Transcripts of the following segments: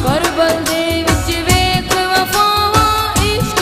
करबल दे विच वेख वफावां इश्क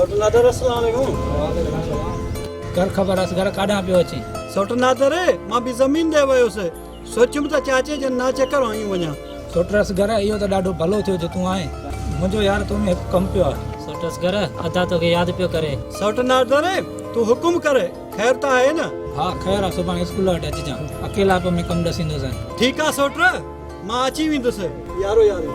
सोट नादर अस्सलाम वालेकुम। कर ख़बर असगर काॾां पियो अची? सोट नादर मां बि ज़मीन ॾे वियुसि, सोचियुमि त चाचे जे ना चकर आई वञा। सोटरस घर इहो त ॾाढो भलो थियो जो तूं आहीं। मुंहिंजो यार तूं में हिकु कमु पियो आहे। सोटस घर अदा तोखे यादि पियो करे। सोट नादर तूं हुकुम करे, ख़ैर त आहे न? हा ख़ैर आहे, सुभाणे स्कूल वटि अचिजांइ, अकेला पे में कमु ॾसींदुसि। ठीकु आहे सोट, मां अची वेंदुसि। यारो यारो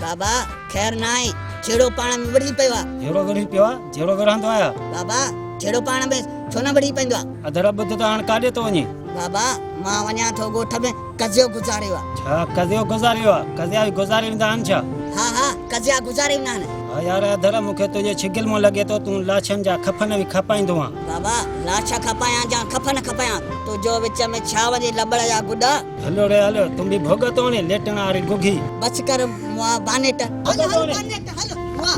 बाबा खैर ना है, छेड़ो पाण में बड़ी पियो आहे। जहिड़ो वरी पियो आहे, जहिड़ो विरहंदो आहियां। बाबा छेड़ो पाण में छो न बड़ी पवंदो आहे? अधर ॿुध त हाणे काॾे थो वञे? बाबा मां वञा थो ॻोठ में, कज़ियो गुज़ारियो आहे। छा कज़ियो गुज़ारियो आहे? कज़िया गुज़ारे वेंदा आहिनि छा? हा हा कज़िया गुज़ारे वेंदा आहिनि। हा यार अधर मूंखे तुंहिंजे छिगिल में लॻे थो तूं लाछनि जा खफन बि खपाईंदो आहे। बाबा लाछा खपायां या खफन खपायां, तुंहिंजो विच में छा वञे लबड़ जा गुॾा? हलो रे हलो, तुम बि भोग तो वञे लेटण वारी गुगी। बच कर मुआ बानेट। हलो हलो बानेट हलो मुआ।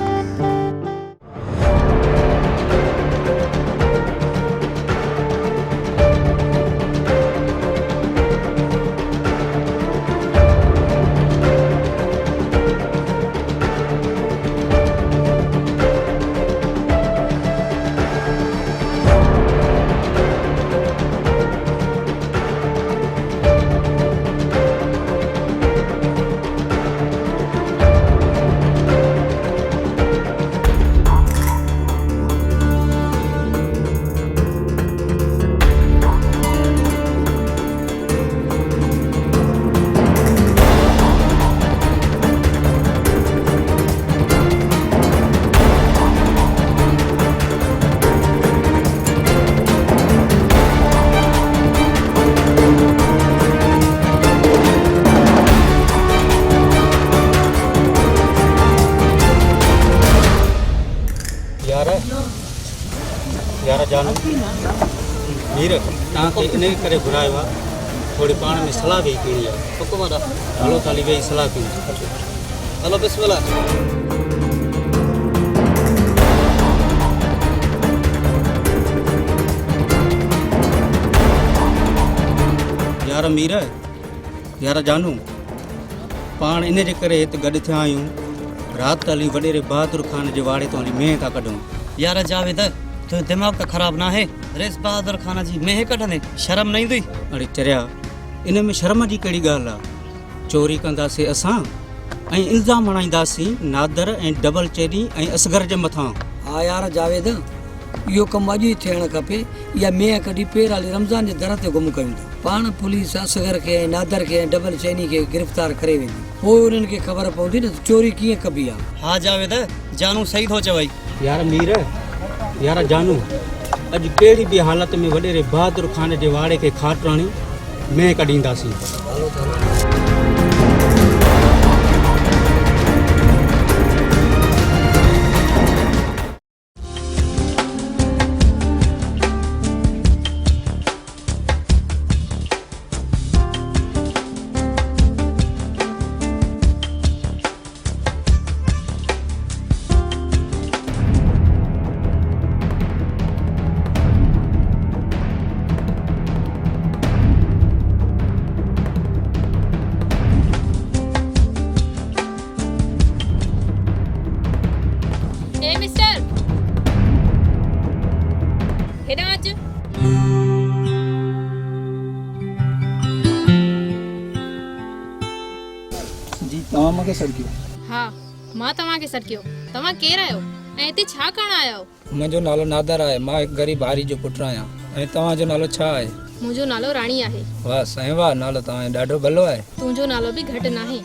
यार जानो वीर तव्हांखे इन करे घुरायो आहे, थोड़ी पाण में सलाह बि कई आहे। हुकुम आहे, हलो ताली वेही सलाह कयूं। हलो बिस्मिल्लाह। यार मीर यार जानू पाण इन जे करे हिते गॾु थिया आहियूं, राति हली वॾेरे बहादुर खान जे वाड़े तो हली मेंह था कढूं। यार जावेद तो दिमाग त ख़राब ना है, रेस बहादुर खान जी मेह कढंदे शर्म न ईंदी? अरे चरिया इन में शर्म जी कहिड़ी ॻाल्हि आहे? चोरी कंदासीं असां ऐं इल्ज़ाम हणाईंदासीं नादर ऐं डबल चेरी ऐं असगर जे मथां। हा यार जावेद इहो कमु अॼु ई थियणु खपे, या मेह कढी पेर हली रमज़ान जे दर ते गुम कयूं था। पाण पुलिस असगर खे ऐं नादर खे ऐं डबल चैनी खे गिरफ़्तार करे वेंदी, पोइ उन्हनि खे ख़बर पवंदी न चोरी कीअं कबी आहे। हा जावेद जानू सही थो चवई। यार मीर यार जानू अॼु कहिड़ी बि हालत में वॾेरे बहादुर खान जे वाड़े खे खाटराणी मेंह कढींदासीं। तव्हां मूंखे सॾियो? हा मां तव्हांखे सॾियो। तव्हां केरु आहियो ऐं हिते छा करण आया आहियो? मुंहिंजो नालो नादर आहे, मां हिकु ग़रीब हारी जो पुटु आहियां। ऐं तव्हांजो नालो छा आहे? मुंहिंजो नालो राणी आहे। वाह साईं वाह, नालो तव्हांजो ॾाढो भलो आहे। तुंहिंजो नालो बि घटि नाहे।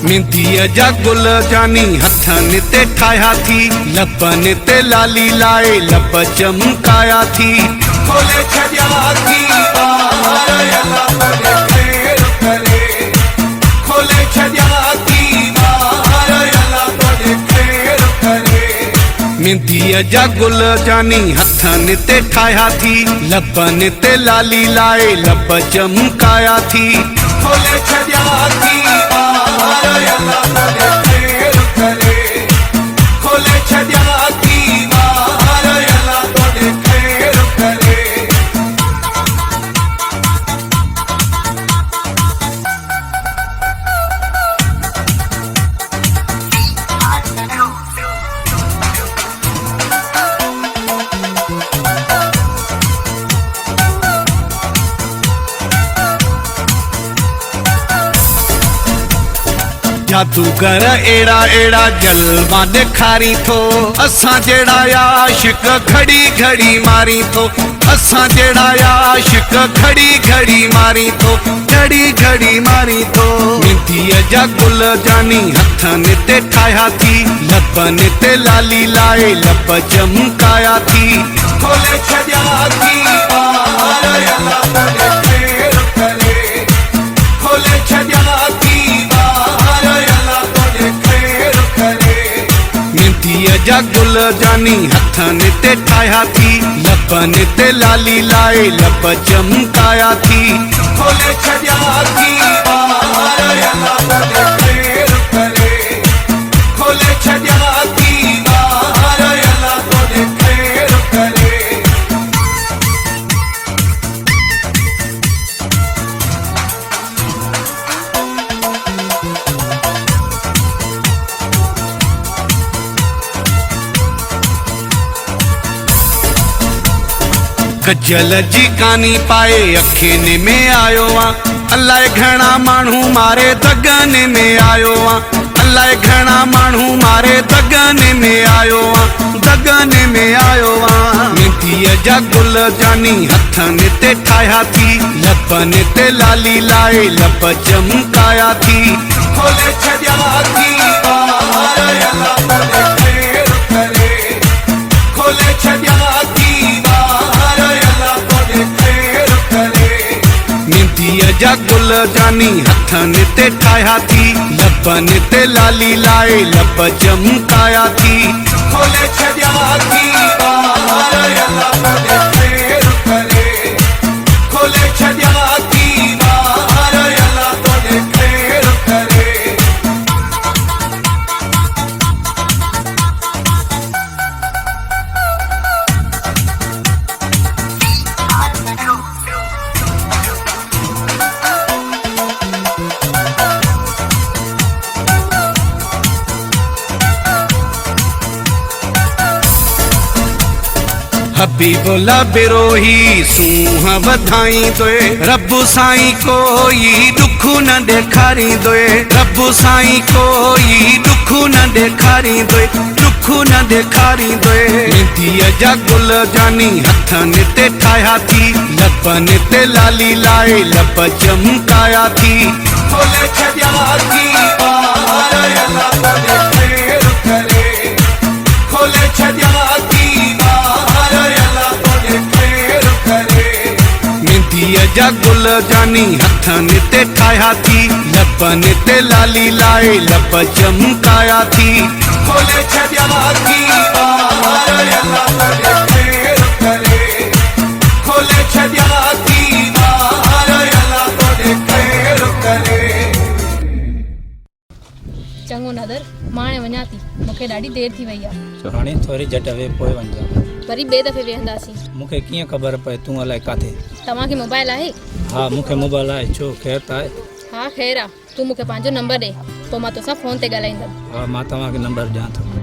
मेहंदीअ जा गुल जानी हथनि ते ठाहिया थी लबनि ते लाली लाए लब चमकाया थी खोले छॾिया थी ॿार अला तोखे ख़ैर करे खोले छॾिया थी ॿार अला तोखे ख़ैर करे मेहंदीअ जा गुल जानी हथनि ते ठाहिया थी लबनि ते लाली लाए लब चमकाया थी खोले छॾिया थी ॿार अला तोखे ख़ैर करे खोले छॾिया थी ॿार अला तोखे ख़ैर करे जादूगर एड़ा एड़ा जलवा ॾेखारी थो असां जहिड़ा आशिक घड़ी घड़ी मारी थो असां जहिड़ा आशिक घड़ी घड़ी मारी थो घड़ी घड़ी मारी थो मेहंदीअ जा गुल जानी हथनि ते ठाहिया थी लबनि ते लाली लाए लब चमकाया थी खोले छॾिया थी ॿार अला तोखे ख़ैर करे खोले छॾिया थी मेहंदीअ जा गुल जानी हथनि ते ठाहिया थी लबनि ते लाली लाए लब चमकाया थी खोले छॾिया थी ॿार अला तोखे ख़ैर करे खोले छॾिया थी ॿार अला तोखे ख़ैर करे गजल जी कानी पाए अखियुनि में आयो आ अलाए घणा माण्हू मारे दगनि में आयो आ अलाए घणा माण्हू मारे दगनि में आयो आ दगनि में आयो आ मेहंदीअ जा गुल जानी हथनि ते ठाहिया थी लबनि ते लाली लाए लब चमकाया थी खोले छॾिया थी ॿार अला तोखे ख़ैर करे खोले छॾिया थी मेहंदीअ जा गुल जानी हथनि ते ठाहिया थी लबनि ते लाली लाए लब चमकाया थी खोले छॾिया थी ॿार अला तोखे ख़ैर करे खोले छॾिया थी ॿार अला तोखे ख़ैर करे हबीबुल्ला बिरोही सूंह वधाईंदोए रब साईं कोई दुख न ॾेखारींदोए रब साईं कोई दुख न ॾेखारींदोए दुख न ॾेखारींदोए मेहंदीअ जा गुल जानी हथनि ते ठाहिया थी लबनि ते लाली लाए लब चमकाया थी खोले छॾिया थी ॿार अला तोखे ख़ैर करे खोले छॾिया थी मेहंदीअ जा गुल जानी हथनि ते ठाहिया थी लबनि ते लाली लाए लब चमकाया थी खोले छॾिया थी ॿार अला तोखे ख़ैर करे खोले छॾिया थी ॿार अला तोखे ख़ैर करे चङो नदर मां हाणे वञा थी मूंखे ॾाढी देरि थी वई आहे हाणे थोरी झटि वे पोइ वञिजां वरी ॿिए दफ़े वेहंदासीं मूंखे कीअं ख़बर पए तूं अलाए किथे तव्हांखे मोबाइल आहे हा मूंखे मोबाइल आहे छो ख़ैर त आहे हा ख़ैर आहे तूं मूंखे पंहिंजो नंबर ॾे पोइ मां तोसां फ़ोन ते ॻाल्हाईंदमि हा मां तव्हांखे नंबर ॾियां थो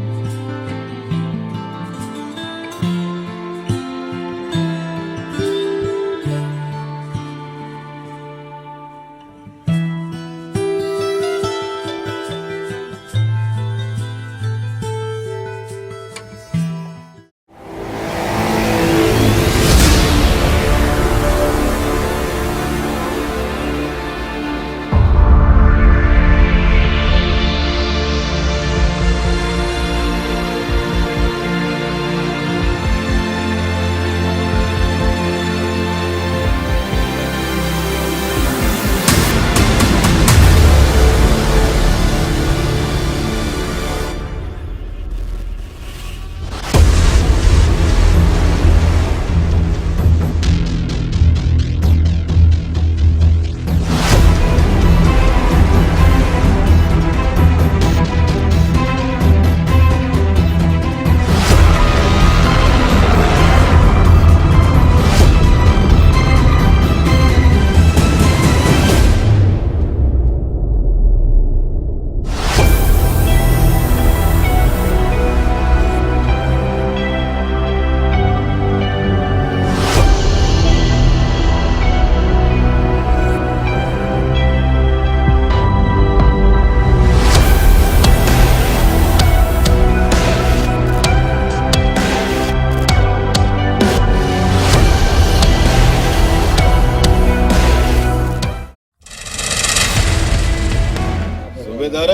सूबेदार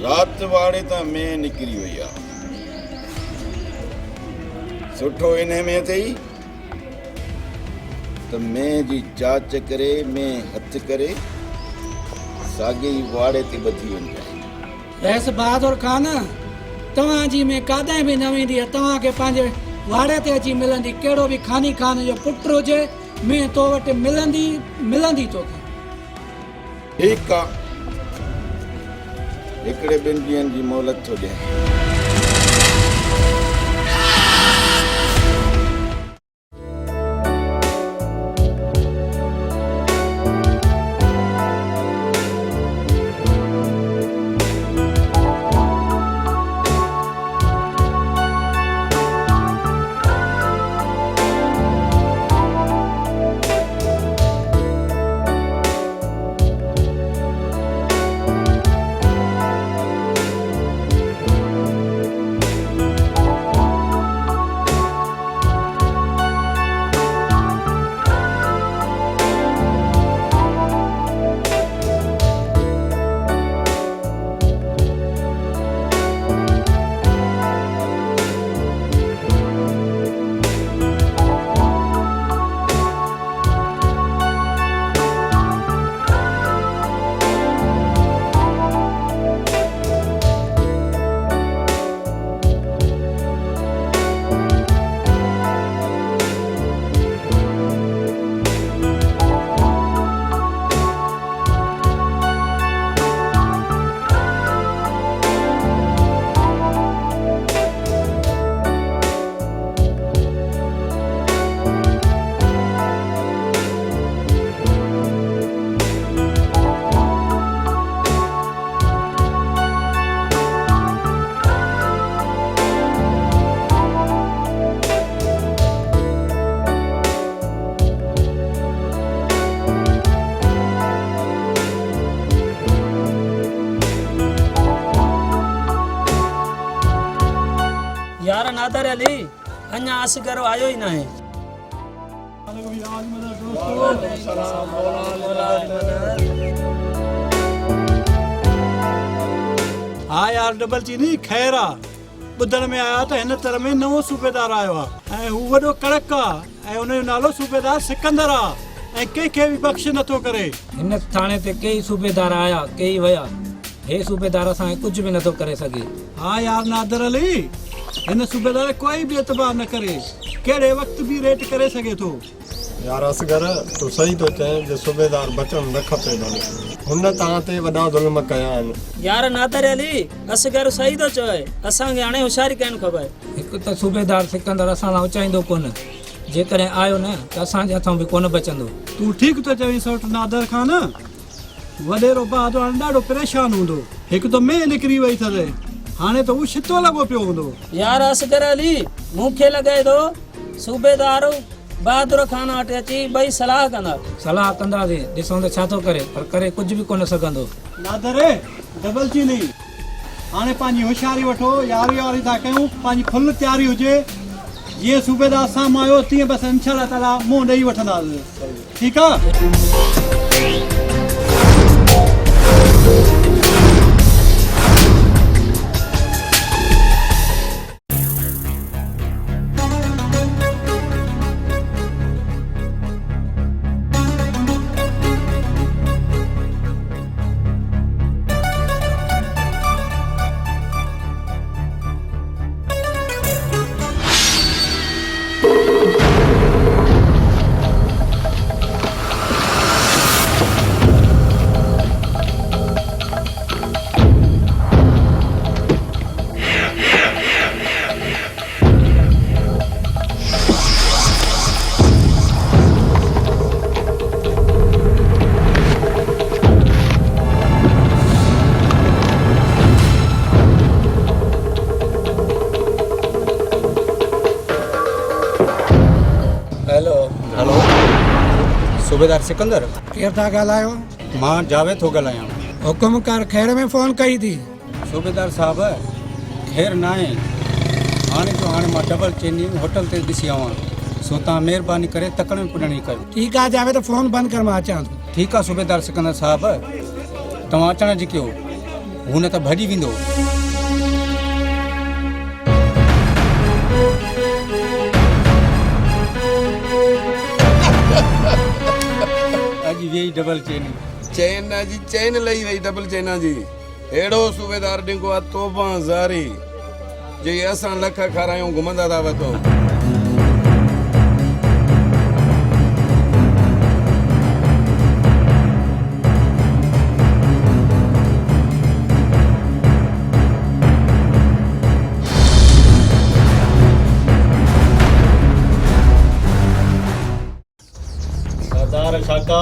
रात वाड़े त में निकिरी वई आहे सुठो इन में अथई त में जी जांच करे में हथ करे साॻे ई वाड़े ते ॿधी वञे रईस बहादुर खान तव्हांजी में काॾहें बि न वेंदी आहे तव्हांखे पंहिंजे वाड़े ते अची मिलंदी कहिड़ो बि खानी खान जो पुटु हुजे में तो वटि मिलंदी तोखे ठीकु आहे हिकिड़े ॿिनि ॾींहंनि जी मोहलत थो ॾियां यार नादर अली अञा असगर आयो ही ना है हा यार डबल चीनी ख़ैर आहे ॿुधण में आया त हिन तरह में नवो सूबेदार आयो आहे ऐं हू वॾो कड़क आहे ऐं हुनजो नालो सूबेदार सिकंदर आहे ऐं कंहिंखे बि बख़्श नथो करे हिन थाणे ते कई सूबेदार आया कई विया हे सूबेदार असांखे कुझु बि नथो करे सघे हा यार नादर अली हिन सूबेदार कोई बि एतबार न करे कहिड़े वक़्तु बि रेट करे सघे थो यार असगर तूं सही थो चए जो सूबेदार बचणु न खपे हुन तव्हां ते वॾा ज़ुल्म कया आहिनि यार नादर अली असगर सही थो चए असांखे हाणे होशियारी करणु खपे हिकु त सूबेदार सिकंदर असां लाइ उचाईंदो कोन जेकॾहिं आयो न त असांजे हथां बि कोन बचंदो तूं ठीकु थो चवीं सौट नादर खान वॾेरो बहादुर हाणे ॾाढो परेशान हूंदो हिकु त में निकिरी वई अथसि हाणे त उहो छितो लॻो पियो हूंदो यार असगर अली मूंखे लॻे थो सूबेदार बहादुर खान वटि अची ॿई सलाह कंदासीं ॾिसूं त छा थो करे पर करे कुझु बि कोन सघंदो नादर डबल चीनी हाणे पंहिंजी होशियारी वठो यारी वारी था कयूं पंहिंजी फुल तयारी हुजे जीअं सूबेदार साम्हूं आयो तीअं बसि इंशाअल्लाह ताला मुंहुं ॾेई वठंदासीं ठीकु आहे सूबेदार सिकंदर केरु था ॻाल्हायो मां जावेद थो ॻाल्हायां हुकुम कर खैर में फ़ोन कई थी सूबेदार साहब ख़ैर न आहे हाणे जो हाणे मां डबल चेनी होटल ते ॾिसी आवां सो तव्हां महिरबानी करे तकड़ि पुॾणी कयो ठीकु आहे जावेद फ़ोन बंदि कर मां अचां थो ठीकु आहे सूबेदार सिकंदर साहब तव्हां अचण जी कयो, हू न त भॼी वेंदो। अॼु वेई डबल चेन जी चैन लही वही डबल चैना जी। अहिड़ो सूबेदार ॾिंगो आहे तोबा ज़ारी जे असां लख खारायूं घुमंदा था वठो। सरदार काका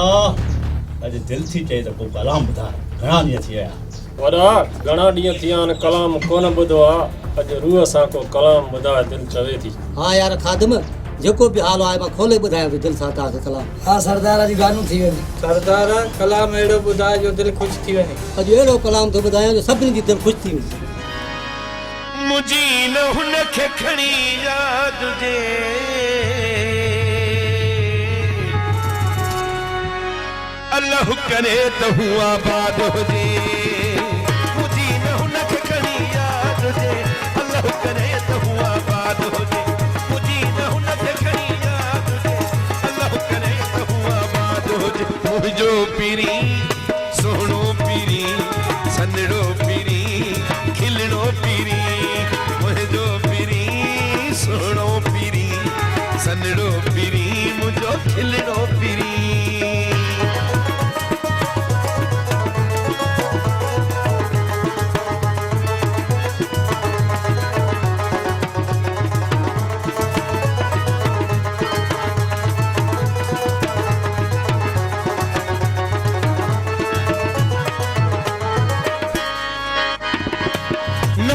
अॼु दिलि थी चए त पोइ कलाम ॿुधाए, घणा ॾींहं थी विया? वॾा घणा ॾींहं थी विया आहिनि कलाम कोन ॿुधो आहे। अॼु रूह सां को कलाम ॿुधाए दिलि चवे थी। हाँ यार खादिम, जेको बि हाल आहे मां खोले ॿुधायां थो दिलि सां तव्हांखे कलाम। हा सरदार जी ॻाल्हियूं थी वेंदी। सरदार कलाम अहिड़ो ॿुधाए जो दिलि ख़ुशि थी वञे। अॼु अहिड़ो कलाम थो ॿुधायां जो सभिनी जी दिलि ख़ुशि थी वेंदी। मुझी न हुनखे खणी यादि हुजे, अल्लाह करे त हू आबाद हुजे। मुझी न हुनखे खणी यादि हुजे, अल्लाह करे त हू आबाद हुजे। मुझी न हुनखे खणी यादि हुजे, अल्लाह करे त हू आबाद हुजे। मुंहिंजो पीरी सोहणो पीरी सन्हड़ो पीरी खिलणो पीरी, मुंहिंजो पीरी सोहणो पीरी सन्हड़ो पीरी मुंहिंजो खिलणो पीरी।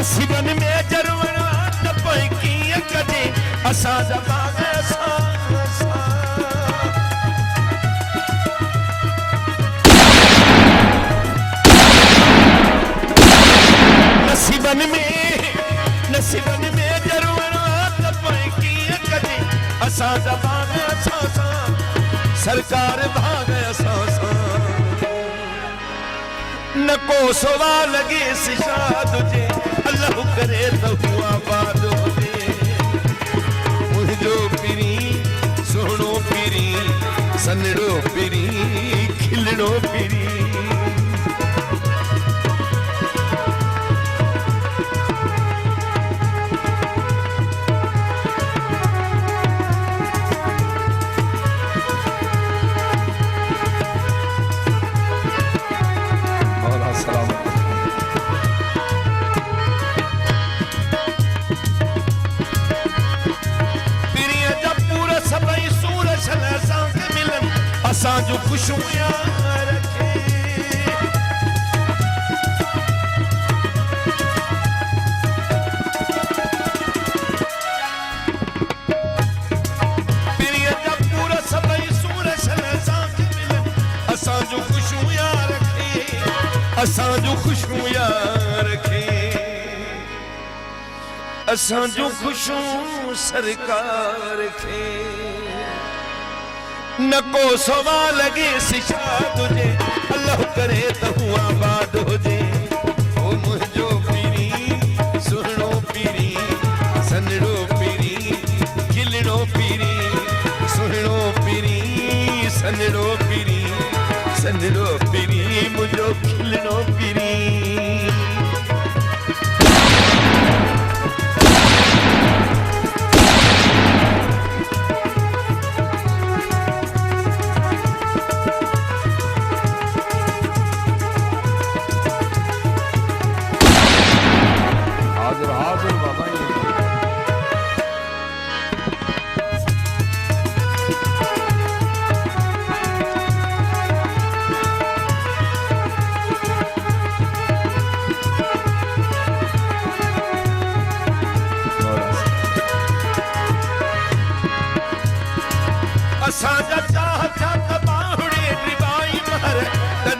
नसीबन में जरवण त पई कीअं कजे असां जा बाग नसीबन में जरवण त पई कीअं कजे असां जा बाग असां सां सरकार भाग असां सां। न को सवाल लगे सिशाद हुजे, अल्लाह करे त हू आबाद हुजे। मुंहिंजो पीरी सोहणो पीरी सन्हड़ो पीरी खिलणो पीरी। असांजो खुशियां रखे, पीरीअ जा पूरा सभई सूर छल असांखे मिलन। असांजो खुशियां रखे, असांजो खुशियां रखे, असांजो खुशियूं सरकार खे। न को सवाल लगे सिशा तुझे, अल्लाह करे त हू आबाद हुजे। ओ मुंहिंजो पीरी सुहिणो पीरी सन्हड़ो पीरी खिलणो पीरी, सुहिणो पीरी सन्हड़ो पीरी सन्हड़ो पीरी मुंहिंजो खिलणो पीरी। असांजा चाह चाह बाहुड़े डिबाई मर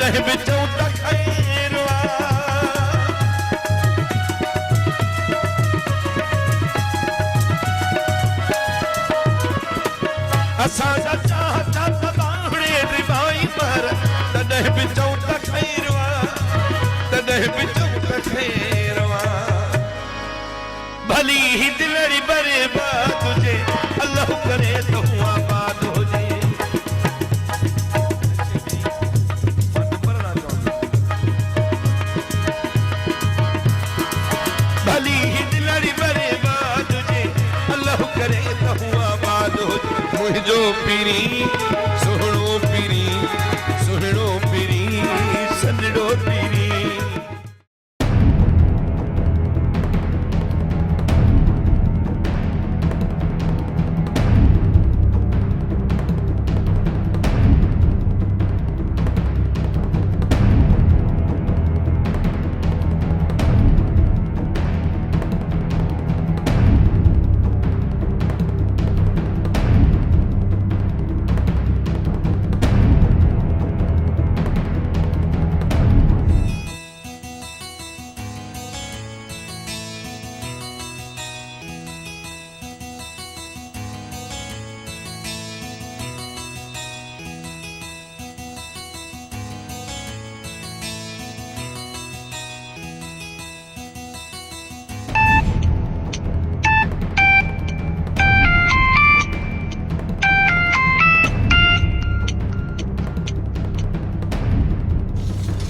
तॾहिं बि चऊं त खैर असांजा चाह चाह बाहुड़े डिबाई मर तॾहिं बि चऊं त खैर भली ही दिलड़ी बर्बाद हुजे अल्लाह करे तो आबाद हो जे भली ही दिलड़ी बर्बाद हुजे अल्लाह करे तो आबाद हो जे मुझो पीरी सोहणो पीरी सनड़ो पीरी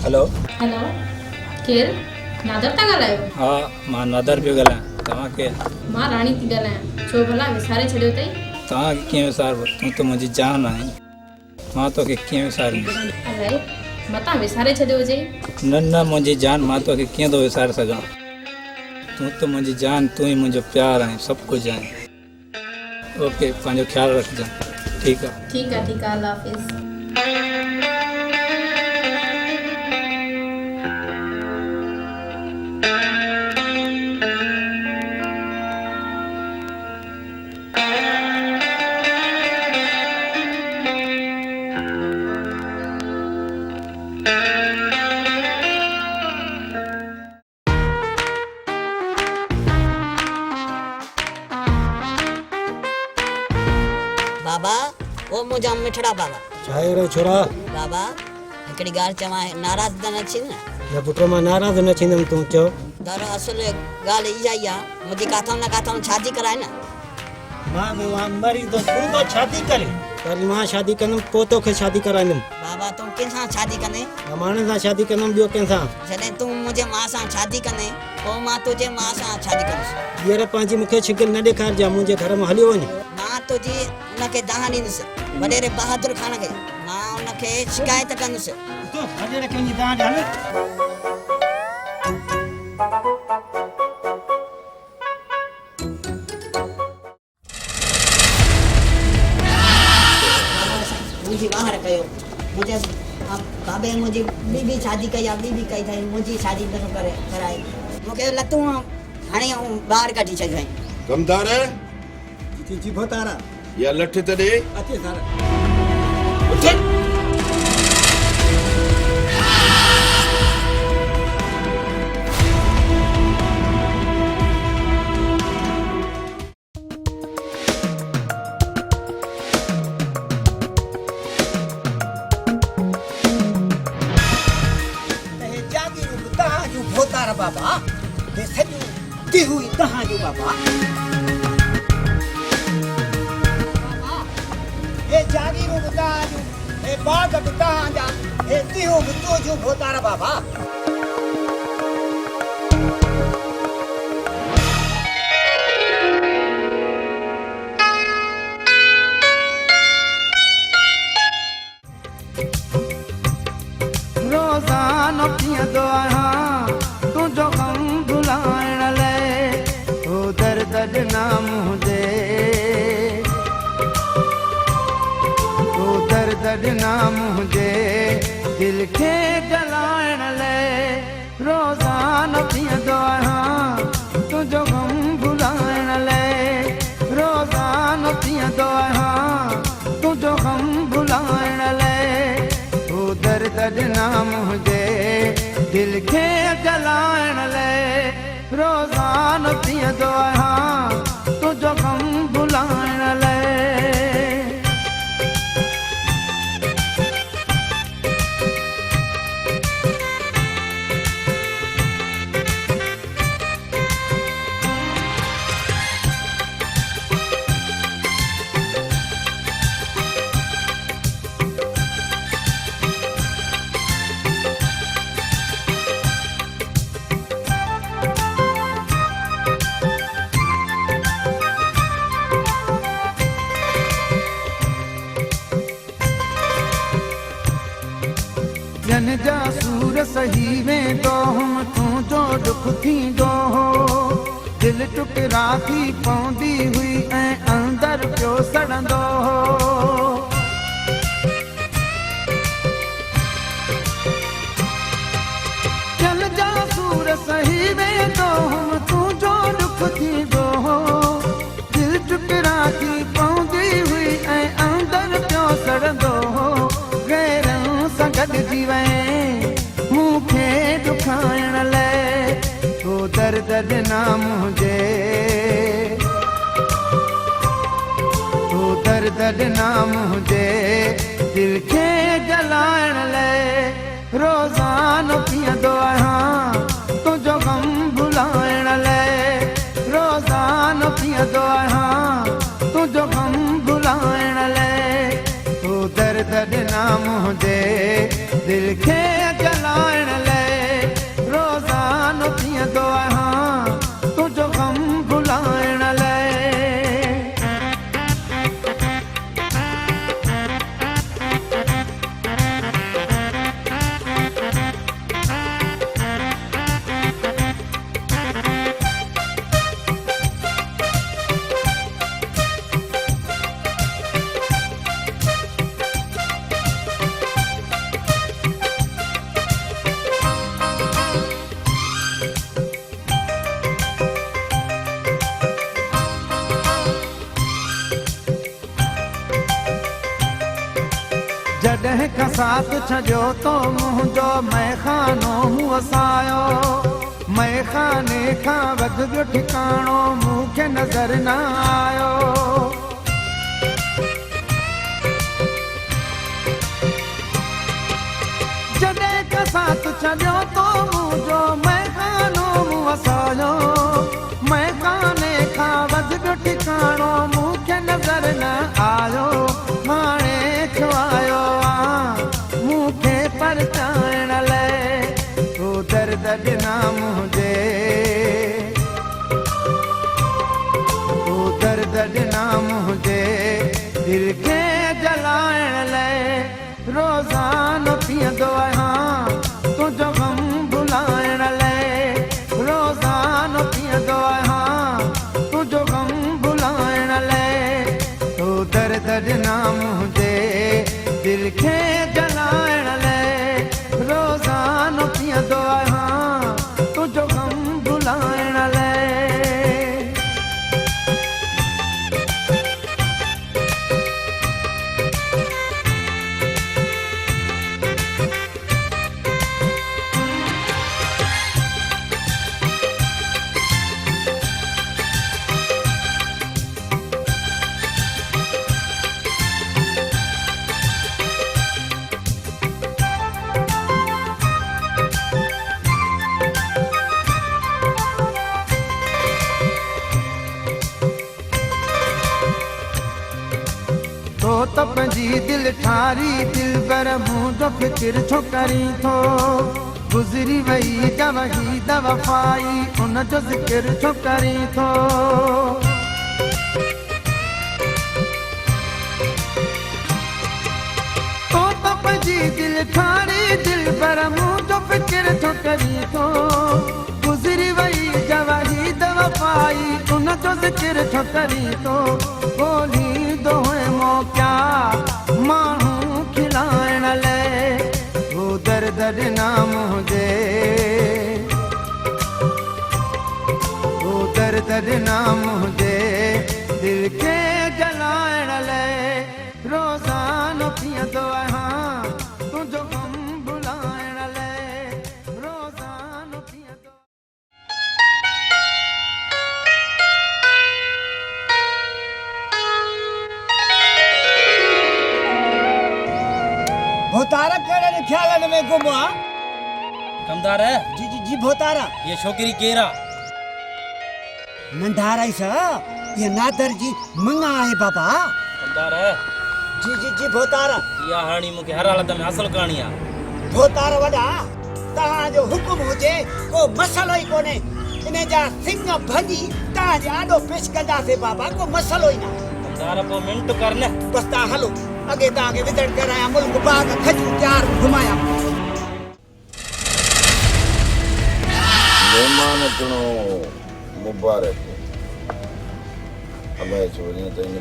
हेलो हेलो केर नादर था ॻाल्हायो? हाँ मां नादर पियो ॻाल्हायां तव्हां केरु मां राणी थी ॻाल्हायां छो भला विसारे छॾियो अथई? तव्हांखे कीअं विसारबो तूं त मुंहिंजी जान आहीं मां तोखे कीअं विसारींदुसि अलाए मतां विसारे छॾियो हुजे। न न मुंहिंजी जान मां तोखे कीअं थो विसारे सघां तूं त मुंहिंजी जान तूं ई मुंहिंजो प्यारु आहीं सभु कुझु आहीं ओके पंहिंजो ख़्यालु रखजांइ ठीकु आहे ठीक है अल्लाह हाफिज़। बाबा ओ मुंहिंजा मिठड़ा बाबा छा रे छोरा बाबा हिकिड़ी ॻाल्हि चवां नाराज़ त न थी न न पुट मां नाराज़ न थींदुमि तूं चओ दरअसल ॻाल्हि इहा ई आहे मुंहिंजी काथां न काथां शादी कराए न मां मरी तो तूं तो शादी करे पर मां शादी कंदुमि पोइ तोखे शादी कराईंदुमि बाबा तूं कंहिंसां शादी कंदे माण्हुनि सां शादी कंदुमि ॿियो कंहिंसां जॾहिं तूं मुंहिंजे माउ सां शादी कंदे पोइ मां तुंहिंजे माउ सां शादी कंदुसि हींअर पंहिंजी मूंखे शिकिल न ॾेखारिजां मुंहिंजे घर में हली वञ मां तुंहिंजी उनखे दाह ॾींदुसि वॾेरे बहादुर ख़ान खे मां उनखे शिकायत कंदुसि मुंहिंजी ॿाहिरि कयो मुंहिंजे बाबे मुंहिंजी ॿी शादी कई आहे ॿी कई अथई मुंहिंजी शादी नथो करे कराए मूंखे लतूं हाणे ॿाहिरि कढी छॾियईं कमदार जी भोतारा या लठ त ॾे अचे सारा उथे भोतारा बाबा ते सॼो दी हुई तव्हांजो बाबा हे जागीरू बि तव्हांजो हे बाग बि तव्हांजा हे दिहू बि तुंहिंजो भोतारा बाबा रोज़ानो पीअंदो आहियां तुंहिंजो ग़म भुलाइण लाइ ओ दर्द ॾिना मुंहिंजे ओ दर्द ॾिना मुंहिंजे दिलि खे जलाइण लाइ रोज़ानो पीअंदो आहियां तुंहिंजो ग़म भुलाइण लाइ रोज़ानो पीअंदो आहियां तुंहिंजो ग़म भुलाइण लाइ ओ दर्द ॾिना मुंहिंजे दिलि खे जलाइण लाइ रोज़ानो पीअंदो आहियां तुंहिंजो ग़म भुलाइण लाइ जन जा सूर सही वेंदो हम तुंहिंजो दुख थींदो हो दिल टुकरा थी पवंदी हुई ऐं अंदर पियो सड़ंदो हो जन जा सूर सही वेंदो हम तुंहिंजो दुख थींदो हो दिल टुकरा थी पवंदी हुई ऐं अंदर पियो सड़ंदो हो गैरन सां गॾिजी वएं मूंखे दुखाइण लाइ तो दर्द ॾिना मुंहिंजे तो दर्द ॾिना मुंहिंजे दिल खे जलाइण लाइ रोज़ानो पीअंदो आहियां तुंहिंजो गम भुलाइण लाइ रोज़ानो पीअंदो आहियां तुंहिंजो गम भुलाइण लाइ तो दर्द ॾिना मुंहिंजे दिल खे जलाइण लाइ रोज़ानो पीअंदो आहियां तुंहिंजो गम भुलाइण लाइ जॾहिं खां साथ छॾियो तो मुंहिंजो मैखानो मूं वसायो मैखाने खां वध ॿियो ठिकाणो मूंखे नज़र न आयो जॾहिं खां साथ छॾियो तो मुंहिंजो मैखानो मूं वसायो मैखाने खां वध ॿियो ठिकाणो मूंखे नज़र न आयो हाणे छो आयो मूंखे परचाइण लाइ तो दर्द ॾिना मुंहिंजे तो दर्द ॾिना मुंहिंजे दिल खे जलाइण लाइ रोज़ानो पीअंदो आहियां तुंहिंजो गम भुलाइण लाइ रोज़ानो पीअंदो आहियां तुंहिंजो गम भुलाइण लाइ तो दर्द ॾिना मुंहिंजे दिल खे जलाइण लाइ रोज़ानो पीअंदो आहियां तुंहिंजो गम भुलाइण लाइ तो पंहिंजी दिल ठारी दिल पर मुंहिंजो फिकिर छो करी थो गुज़री वई जवही दवफ़ाई उनजो ज़िक्र छो करी थो तो पंहिंजी दिल ठारी दिल पर मुंहिंजो फिकिर छो करी थो गुज़री वई जवही दवफ़ाई उनजो ज़िक्र छो करी थो ॻोल्ही दोहे मौक़ा माण्हू खिलाइण लाइ वो दर्द ॾिना मुंहिंजे वो दर्द ॾिना मुंहिंजे दिल खे जलाइण लाइ रोज़ानो पीअंदो आहियां तुंहिंजो गम भुलाइण लाइ रोज़ानो पीअंदो भोतारा कहिड़े ख़्यालनि में गुम आहे कमदार है जी जी जी भोतारा ये छोकिरी केरा नंढा रईस ये नादर जी मंगा आहे बाबा कमदार है जी जी जी भोतारा या हाणी मूंखे हर हालत में हासिल करणी आहे भोतारा वॾा तव्हांजो हुकुम हुजे को मसलो ई कोन्हे इन जा सिंग भॼी तव्हांजे आॾो पेश कंदासीं बाबा को मसलो ई न कमदार पोइ मिंट कर न बसि तव्हां हलो अॻे तव्हांखे विदड़ करायां मुल्क बाग खजूं तयार घुमायां महिमान अचणो मुबारक अलाए छो वञे त इन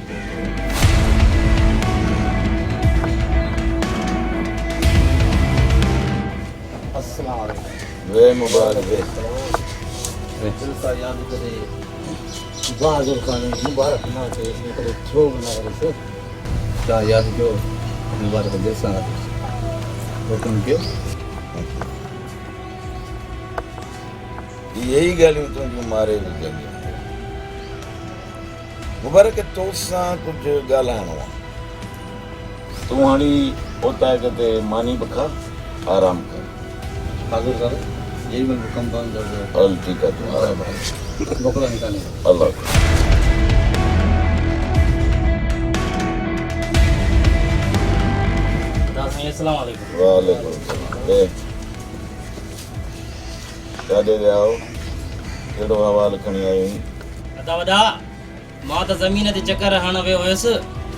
वे मुबारक बहादुर खान मुबारक ना थे इसने करे छो ना करे क्या याद जो मुबारक जैसा हुकुम कयो यही ॻाल्हियूं तुंहिंजूं मारे विझंदियूं मुबारक तोसां कुझु ॻाल्हाइणो आहे तूं हाणे उतां किथे मानी बि खा आराम कर हाज़िर सर यही मैं हुकुम बंद कर दो हल ठीकु आहे तूं आराम कर बकरा निकाले अल्लाह अस्सलाम वालेकुम वालेकुम सलाम काॾे विया हो कहिड़ो हवालु खणी आयो आहीं अदा वॾा मां त ज़मीन ते चकर हण वियो हुयसि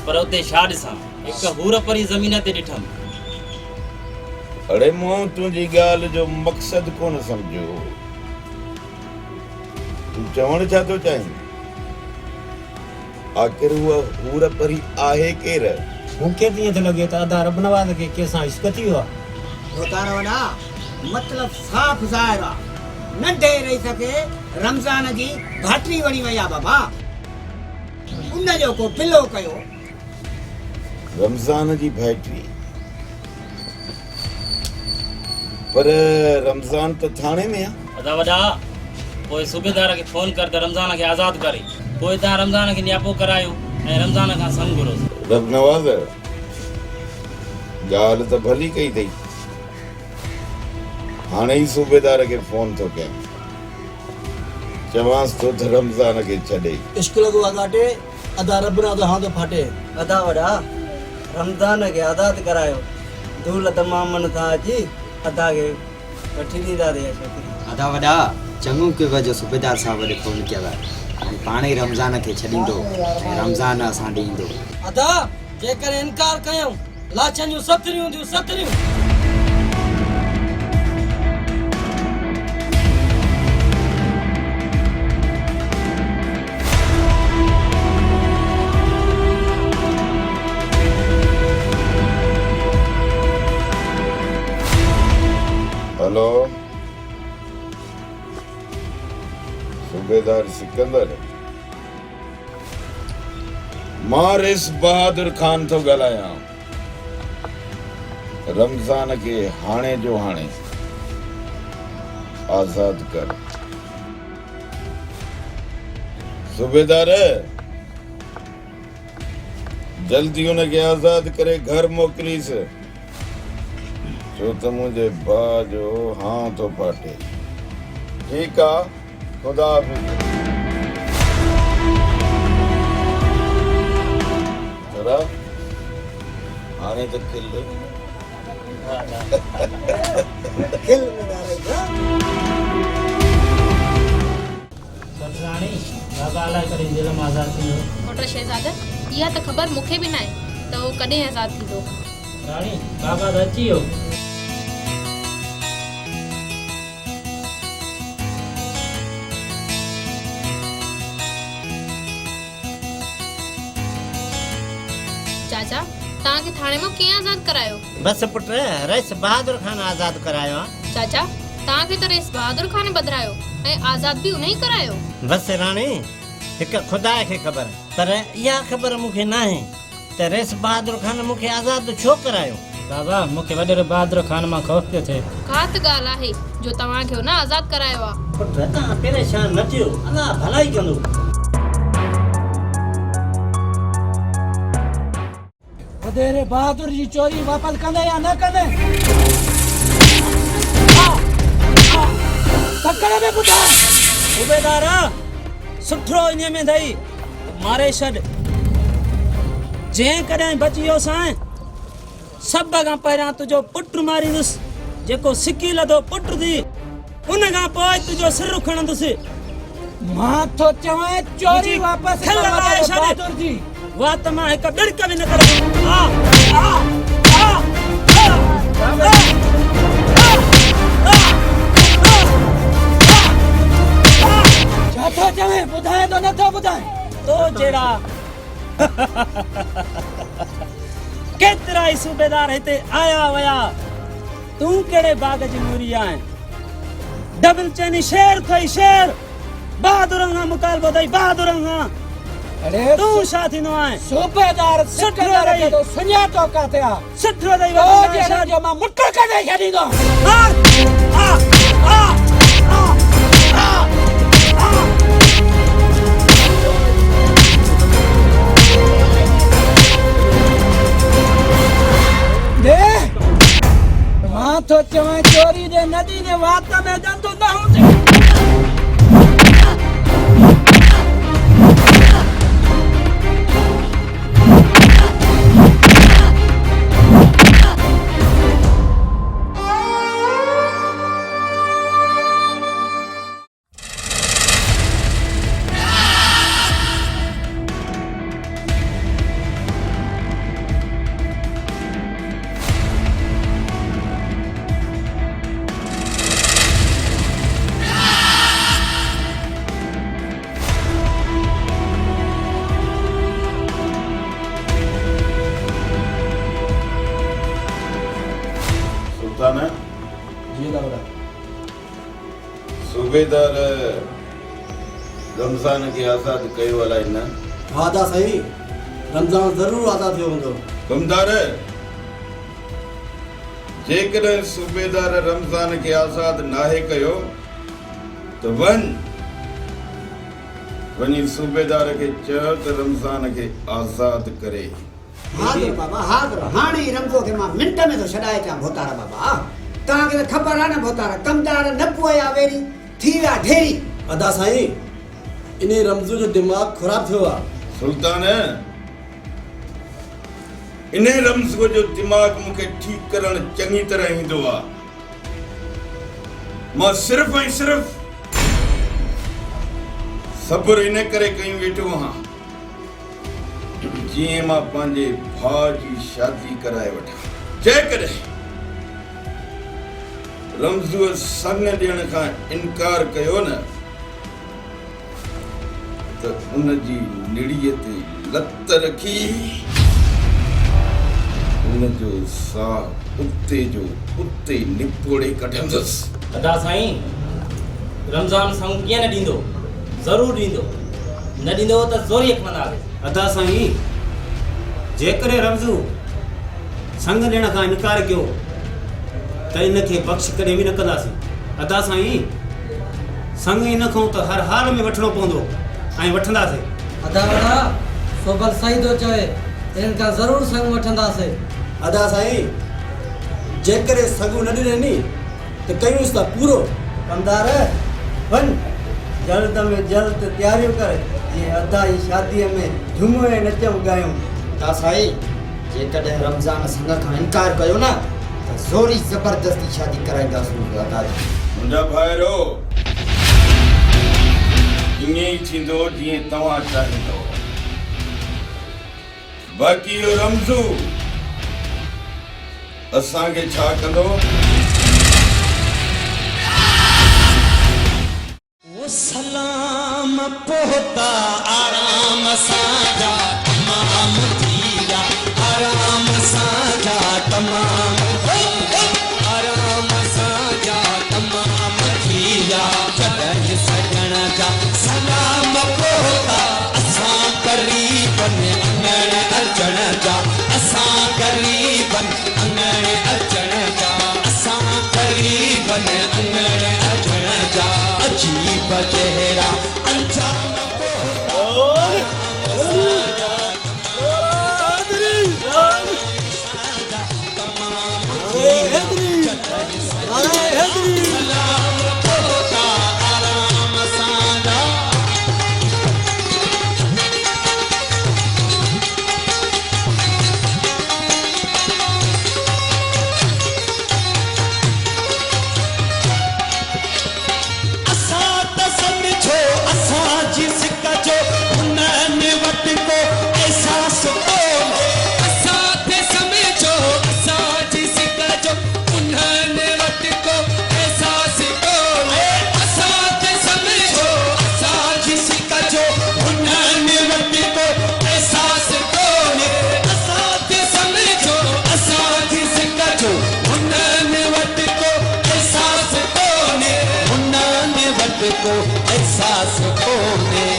पर उते छा ॾिसां हिकु हूर परी ज़मीन ते ॾिठमि अड़े मूं तुंहिंजी ॻाल्हि जो मक़सदु कोन सम्झो तूं चवणु छा थो चाहीं आख़िर उहा हूर परी आहे केरु मूंखे त ईअं थो लॻे त अदा रब नवाज़ खे कंहिंसां इश्क थी वियो आहे रोतार वॾा मतिलबु साफ़ ज़ाहिर आहे नंढे रही सके रमज़ान जी भाटरी वणी वई आहे बाबा उन जो को पिलो कयो रमज़ान जी भाइटी पर रमज़ान त थाणे में आहे अदा वॾा पोइ सूबेदार खे फ़ोन कर त रमज़ान खे आज़ादु करे पोइ तव्हां रमज़ान खे नियापो करायो ऐं रमज़ान खां संग घुरोसि रब नवाज़ ॻाल्हि त भली कई अथई हाणे ई सूबेदार खे फ़ोन थो कयां चवांसि थो त रमज़ान खे छॾे इश्क लॻो आहे घाटे अदा रब ना तो हाँ तो फाटे अदा वॾा रमज़ान खे आज़ाद करायो धूल तमाम मन था अची अदा खे वठी ॾींदा ते अदा वॾा चङो कयो जो सूबेदार साहब ॾे फ़ोन कयव ऐं पाण ई रमज़ान खे छॾींदो ऐं रमज़ान असां ॾींदो अदा जेकर इनकार कयूं लाचन जूं सतरियूं थियूं सतरियूं हेलो सूबेदार सिकंदर मां रिस बहादुर खान थो ॻाल्हायां रमज़ान खे हाणे जो हाणे आज़ाद कर सूबेदार जल्दी हुनखे आज़ाद करे घर मोकिलीस छो त मुंहिंजे भाउ जो हाँ थो फाटे ठीकु आहे ख़ुदा हाफ़िज़ जरा हाणे त खिल राणी बाबा अलाए करे दिल मां आज़ाद थींदो मोटर शहज़ादा इहा त ख़बर मूंखे बि न आहे त उहो कॾहिं आज़ादु थींदो राणी बाबा त अची वियो चाचा तव्हांखे थाणे मां कीअं आज़ादु करायो बस पुट रईस बहादुर खान आज़ाद करायो आहे चाचा तव्हांखे त रेस बहादुर खान बदिरायो ऐं आज़ादु बि उन ई करायो बस राणी हिकु ख़ुदा खे ख़बर पर इहा ख़बर मूंखे न आहे त रेस बहादुर खान मूंखे आज़ादु छो करायो बाबा मूंखे वॾे बहादुर खान मां ख़ौफ़ पियो थिए का त ॻाल्हि आहे जो तव्हांखे हुन आज़ादु करायो आहे पुट तव्हां परेशान न थियो अलाह भलाई कंदो वॾेरे बहादुर जी चोरी वापस कंदे या न कंदे तकड़े में ॿुधाए सूबेदार सुठो इन में अथई मारे छॾ जंहिं कॾहिं बची वियो सां सभ खां पहिरियां तुंहिंजो पुटु मारींदुसि जेको सिकी लधो पुटु थी उन खां पोइ तुंहिंजो सिर खणंदुसि मां थो चवां चोरी वापस बहादुर जी वाह त मां हिकु ॾिड़क बि न करे चेड़ा केतिरा ई सूबेदार हिते आया वया तूं कहिड़े बाग जी मूरी आहीं डबल चैनी शेर थई शेर बहादुर खां मुकालबो अथई बहादुर खां अरे तूं छा थींदो आहीं सूबेदार सुठो रखे तो सुञातो काथे आ सुठो अथई ओ जहिड़ो जो मां मुट कढे छॾींदो मां तो चवां चोरी दे नदी दे वात में जंतु न हुजे सुल्तान जी दादा सूबेदार रमज़ान खे आज़ादु कयो अलाए न हा दा सही रमज़ान ज़रूरु आज़ादु थियो हूंदो कमदार जेकॾहिं सूबेदार रमज़ान खे आज़ादु नाहे कयो त वञी सूबेदार खे चयो त रमज़ान खे आज़ादु करे हाज़िर बाबा हाज़िर हाणे ई रमज़ो खे मां मिंट में थो छॾाए अचां भोतारा बाबा तव्हांखे त ख़बर आहे न भोतारा कमदार न पोया वेरी थी विया ढेरी अदा साईं इन रमज़ू जो दिमाग़ ख़राब थियो आहे सुल्तान इन रमज़ो जो दिमाग़ मूंखे ठीकु करणु चङी तरह ईंदो आहे मां सिर्फ़ ऐं सिर्फ़ सब्र इन करे कयूं वेठो आहियां जीअं मां पंहिंजे भाउ जी शादी कराए वठां जेकॾहिं रमज़ूअ संग ॾियण खां इनकार कयो न त उन जी निड़ीअ ते लत रखी उन जो साह उते जो उते निपोड़े कढंदुसि अदा साईं रमज़ान संग कीअं न ॾींदो ज़रूरु ॾींदो न ॾींदो त ज़ोरी खणंदासीं अदा साईं जेकॾहिं रमज़ू संग ॾियण खां इनकार कयो त इनखे बख़्श कॾहिं बि न कंदासीं अदा साईं संग इन खां त हर हाल में वठिणो पवंदो ऐं वठंदासीं अदा अदा सोबल सही थो चवे इन्हनि खां ज़रूरु संग वठंदासीं अदा साईं जेकॾहिं सॻू न ॾिने नी त कयूंसि था पूरो कमदार वञ जल्द में जल्द तयारियूं कर जीअं अदा जी शादीअ में झूम ऐं नचूं ॻायूं ता साईं जेकॾहिं रमज़ान संग खां इनकार कयो न त ज़ोरी ज़बरदस्ती शादी कराईंदासीं अदा जी मुंहिंजा भाइरो ईअं ई थींदो जीअं तव्हां चाहींदो बाक़ी इहो रमज़ू असांखे छा कंदो सलाम पोता आराम साजा तमाम थीया आराम साजा तमाम आराम साजा तमाम थीया जॾहिं सजण जा सलाम पोता असां ग़रीबन अंगण अचण जा असां ग़रीबन अंगण अचण जा असां ग़रीबन अंगण अचण जा अजीब चेहरा अंजाम दर्द को एहसास होने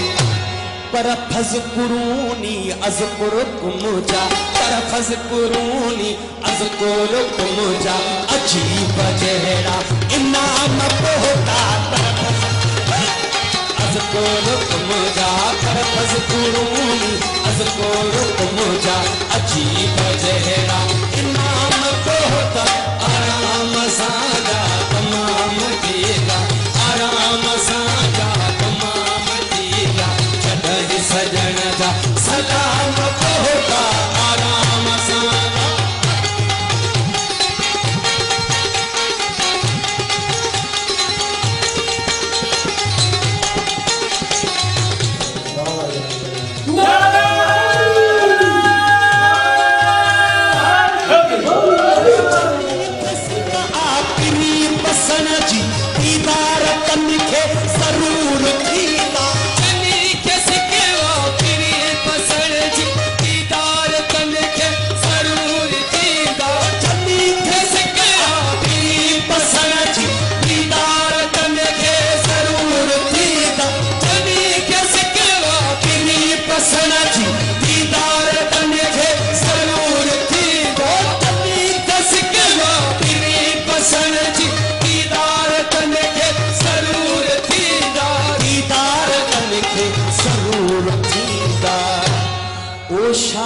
पर फज़कुरूनी अज़कुरुकुम जा पर फज़कुरूनी अज़कुरुकुम जा अजीब जहरा इनाम पोता अज़कुरुकुम जा पर फज़कुरूनी अज़कुरुकुम जा अजीब जहरा इनाम पोता आराम साजा तमाम देगा आराम साजा तमाम देगा जॾहिं सजण जा सलाम पोता आराम साजा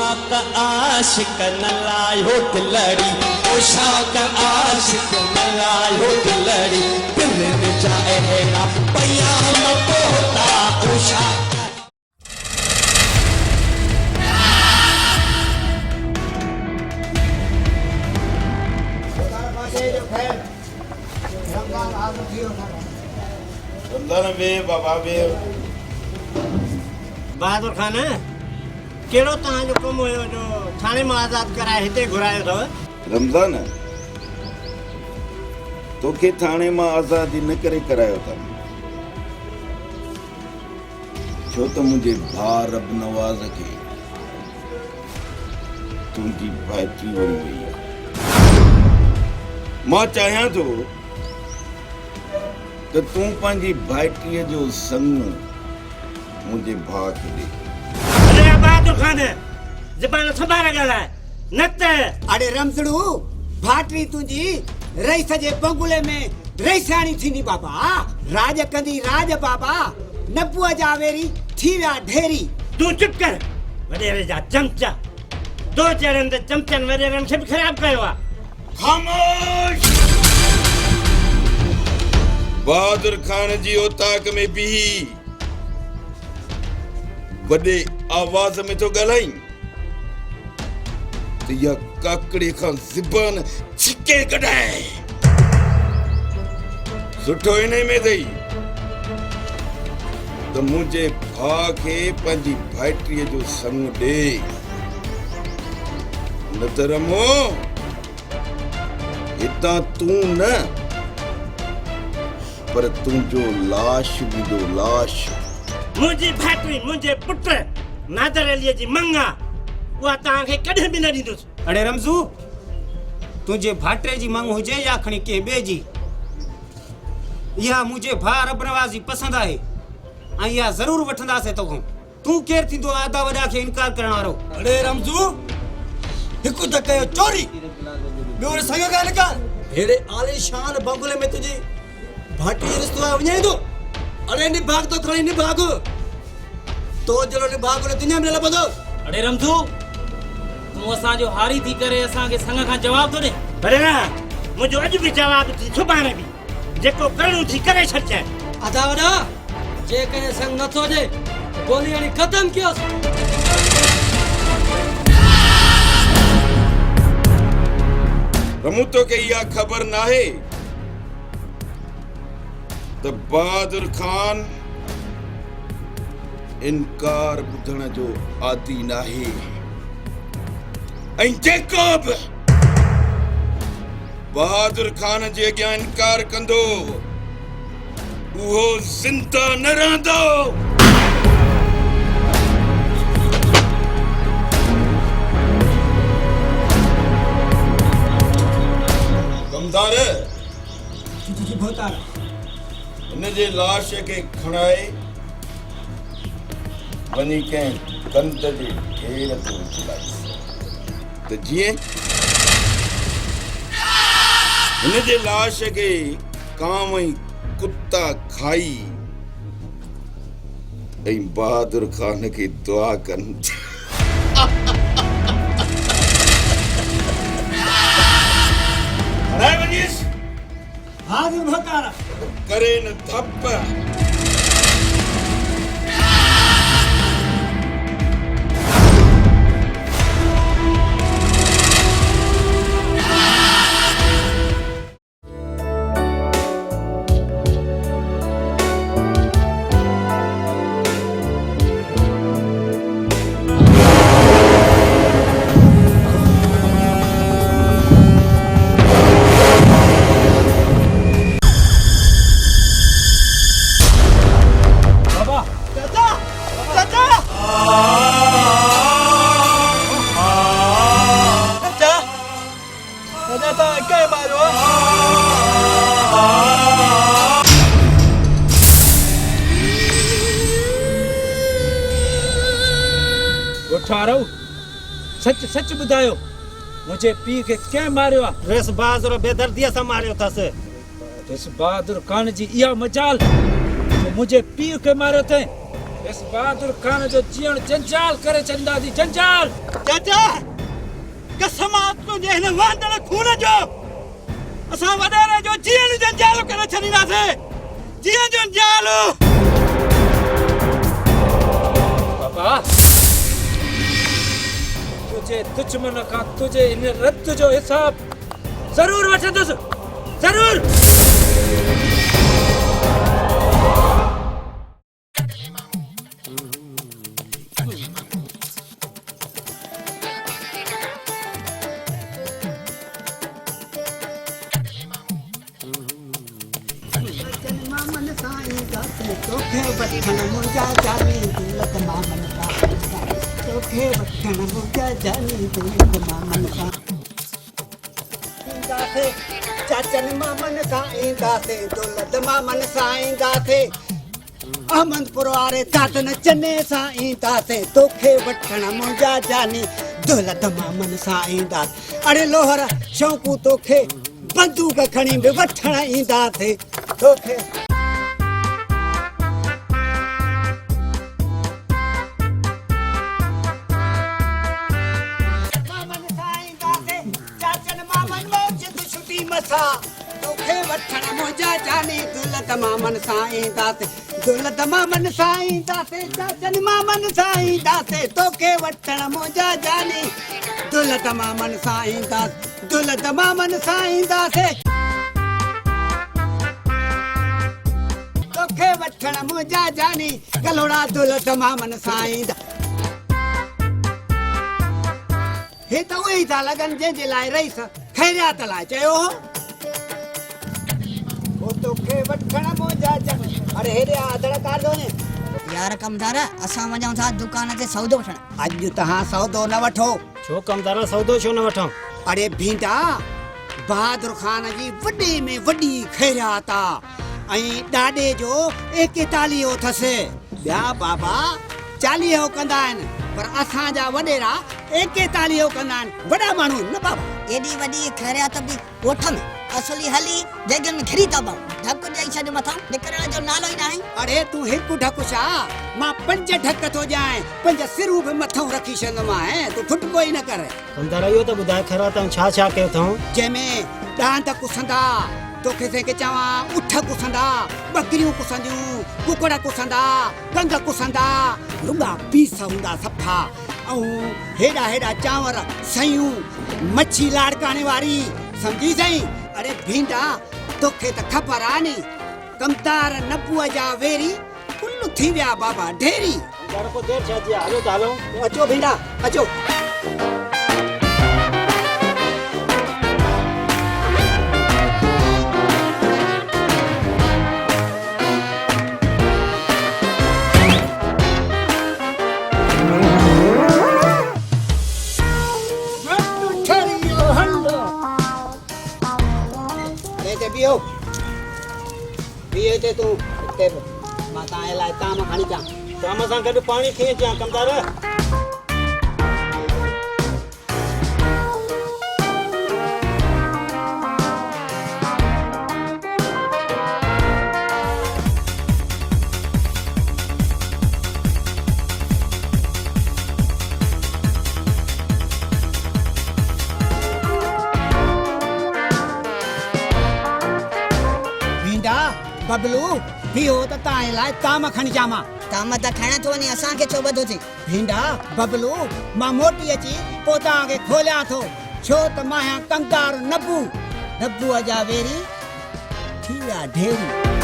आशिक न लायो दिलड़ी ओ शाक आशिक न लायो दिलड़ी दिल में जाएगा पयाम पोता ओ शाक रमज़ान वे बाबा वे बहादुर खान कहिड़ो तव्हांजो कमु हुयो जो थाणे मां आज़ादु कराए हिते घुरायो अथव रमज़ान तोखे थाणे मां आज़ादी न करे करायो अथमि छो त मुंहिंजे भाउ रब नवाज़ खे तुंहिंजी भाइटी वणी वई आहे मां चाहियां थो त तूं पंहिंजी भाइटीअ जो संग मुंहिंजे भाउ खे ॾे अरे बहादुर खान ज़बान संभाले ॻाल्हाए न त अरे रमज़ड़ू भाटरी तुंहिंजी रही सॼे बंगुले में रईसाणी थींदी बाबा राज कंदी राज बाबा नबुअ जा वेरी थी विया ढेरी तूं चुप कर वॾेरे जा चमचा दो चढ़नि त चमचनि वॾेरनि खे बि ख़राबु कयो आहे खामोश बहादुर खान जी औताक में बीही वॾे आवाज़ में तो ॻाल्हाई त इहा काकड़ी खां ज़बान छिके कढाए सुठो इन में अथई त मुंहिंजे भाउ खे पंहिंजी भाइटीअ जो संग ॾे न त रमो हितां तूं न पर तुंहिंजो लाश विधो लाश मुंहिंजी भाइटी मुंहिंजे पुट नादर अलीअ जी मंग आहे उहा तव्हांखे कॾहिं बि न ॾींदुसि अड़े रमज़ू तुंहिंजे भाइटे जी मंग हुजे या खणी कंहिं ॿिए जी इहा मुंहिंजे भाउ रब नवाज़ी पसंदि आहे ऐं इहा ज़रूरु वठंदासीं तोखां तूं केरु थींदो आदा वॾा खे इनकार करण वारो अरे रमज़ू हिकु त कयो चोरी ॿियो वरी संग ॻाल्हि कर हेड़े आलीशान बंगले में तुंहिंजी भाटी रिश्तो आहे वञे थो अरे निभाग तो खणी निभाग तो जरो निभाग ने दुनिया में लबंदो अरे रमज़ू तूं असांजो हारी थी करे असांखे संग खां जवाब थो ॾे भले न मुंहिंजो अॼु बि जवाब थी सुभाणे बि जेको करणो थी करे छॾिजांइ आधा वॾा जे कहीं संग नथो ॾे गोली हणी ख़तम कयोसि रमू तोखे इहा ख़बर नाहे त बहादुर खान इनकार ॿुधण जो आदी नाहे ऐं जेको बि बहादुर खान जे अॻियां इनकार कंदो उहो ज़िंदा न रहंदो कमदार हिनजे लाश खे खणाए वञी कंहिं कंद जे ढेर ते उछलाईसि त जीअं हिनजे लाश खे कांव ऐं कुत्ता खाई ऐं बहादुर ख़ान खे दुआ कनि हराए वञीसि हाज़िर भकारा करे न थप ठारो सच सच ॿुधायो मुंहिंजे पीउ खे कंहिं मारियो आहे? रेस बहादुर बेदर्दीअ सां मारियो अथसि। रेस बहादुर खान जी इहा मजाल मुंहिंजे पीउ खे मारियो अथई। रेस बहादुर खान जो जीअण जंजाल करे छॾींदासीं, जंजाल। चाचा कसम आहे तुंहिंजे हिन वांदड़ खून जो असां वॾेरे जो जीअण जंजाल करे छॾींदासीं, जीअं जंजाल। बाबा तुझे दुश्मन खां तुझे इन रत जो हिसाब जरूर वठंदुसि, जरूर। तोखे वठण मुंहिंजा जानी दिलत मामन सां तोखे वठण मुंहिंजा जानी दिलत मामन सां ईंदासीं चाचन मामन सां ईंदासीं दौलत मामन सां ईंदासीं अहमदपुर वारे दादन चने सां ईंदासीं तोखे वठण मुंहिंजा जानी दौलत मामन सां ईंदासीं। अड़े लोहर शौंकू तोखे बंदूक खणी बि वठण ईंदासीं तोखे। तोखे वठण मुंहिंजा जानी दौलत मामन सां ईंदासीं, दौलत मामन सां ईंदासीं, चाचन मामन सां ईंदासीं तोखे वठण मुंहिंजा जानी दौलत मामन सां ईंदासीं, दौलत मामन सां ईंदासीं तोखे वठण मुंहिंजा जानी कलोड़ा दौलत मामन सां ईंदा। हे त उहे ई था लॻनि जंहिंजे लाइ रईस ख़ैरियात लाइ चयो हो। तोखे वठण मुंहिंजा जानी अरे हेॾे अदड़कार दो ने यार कमदार असां वञूं था दुकान ते सौदो वठण। अॼु तव्हां सौदो न वठो। छो कमदार सौदो छो न वठूं? अरे भींडा बहादुर खान जी वॾे में वॾी ख़ैरियात आहे ऐं ॾाॾे जो 41 अथसि। ॿिया बाबा 40 कंदा आहिनि पर असांजा वॾेरा 41 कंदा आहिनि। वॾा माण्हू न बाबा। एॾी वॾी ख़ैरियत बि ॻोठ में असली हली जॻह में घिरी था पाऊं। ढक ॾेई छॾ मथां निकिरण जो नालो ई न आहे। अरे तूं हिकु ढक छा मां 5 ढक थो ॼाए 5 सिरूं बि मथां रखी छॾंदोमांइ तूं फुटको ई न कर। कमदार इहो त ॿुधाए ख़ैरियत छा छा कयो अथऊं? जंहिंमें ॾांद कुसंदा तोखे से के चवां उठ कुसंदा बकरियूं कुसंदियूं कुकड़ कुसंदा कंद कुसंदा रुॻा पीस हूंदा सफ़ा ऐं हेॾा हेॾा चांवर सयूं मच्छी लाड़काने वारी सम्झी साईं। अरे भींडा तोखे त ख़बर आहे नी कमतार नबूअ जा वेरी कुल थी विया बाबा ढेरी। को देर छा थी हलो त हलो। अचो भींडा अचो। पिए थे तू हिते बि मां तव्हांजे लाइ ताम खणी अचां ताम सां गॾु पाणी खणी अचां कमदार भींडा बबलू बीहो त तव्हांजे लाइ ताम खणी अचां मां ताम त खणण थो वञे असांखे छो ॿधो थी भींडा बबलू मां मोटी अची पोइ तव्हांखे खोलियां थो छो त मां आहियां कमदार नब्बूअ जा वेरी थी विया ढेरी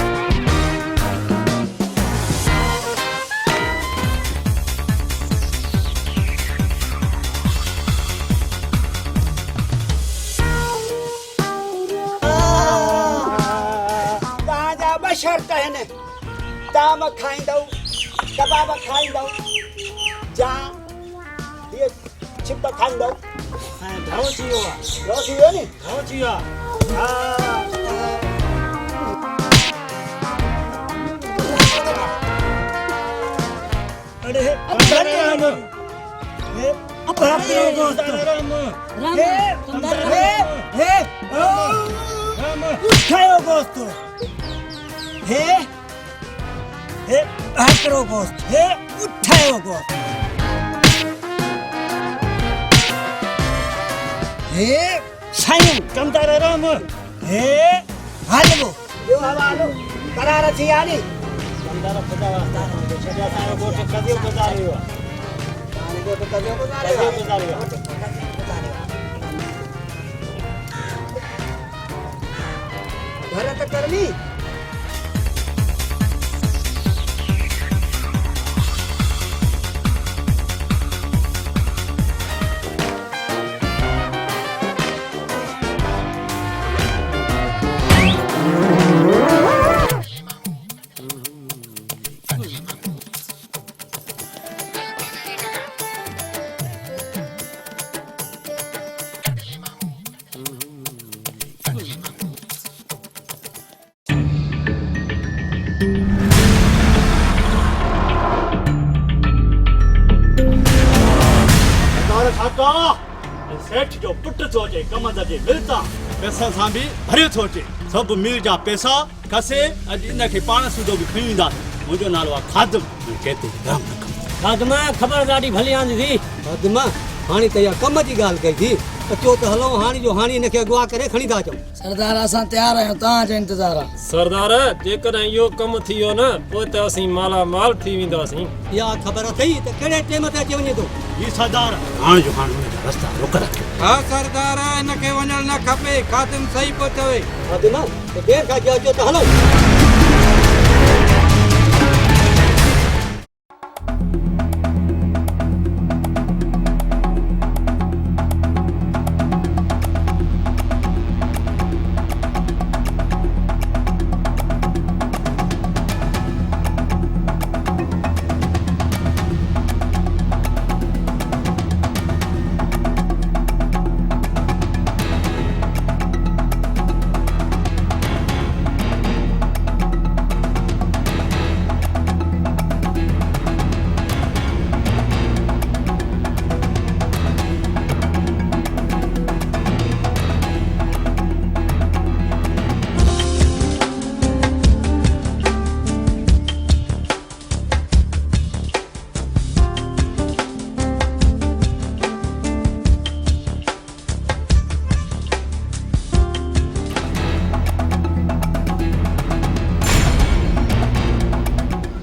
तव्हांजा ॿ शर्त आहिनि ताम खाईंदव कबाब खाईंदव जा ये छिप खाईंदव घणो थी वियो आहे घणो थी वियो नी घणो थी वियो आहे अरे उठायो गोश्त हे भाकरो गोश्त हे उठायो गोश्त हे साईं कमदार राम हे हलवो यो हवालो करार थी आनी कमदार खुदा वास्ता छॾिया असांजो गोठ कदियो गुज़ारियो आहे हाणे गोठ कदियो गुज़ारियो घर त करनी सेठ जो पुट थो अचे कमंद जे मिलता पैसा सां बि भरियो थो अचे सभु मिल जा पैसा कसे अॼु इनखे पाण सूधो बि खणी ईंदासीं मुंहिंजो नालो आहे खादम केतिरो गरम न कमु खादमा ख़बर ॾाढी भली आंदी थी खादमा हाणे त इहा कम जी ॻाल्हि कई थी अचो त हलो हाणे जो हाणे हिनखे अॻुवा करे खणी था अचूं सरदार असां तयार आहियूं तव्हांजो इंतज़ारु आहे सरदार जेकॾहिं इहो कमु थी वियो न पोइ त असीं मालामाल थी वेंदासीं इहा ख़बर अथई त कहिड़े टाइम ते अची वञे थो ही सरदार हाणे जो हाणे हुनजा रस्ता रोक रखियो हा सरदार हिनखे वञणु न खपे खादिम सही पियो चवे खादमा त देरि खां अचो त हलो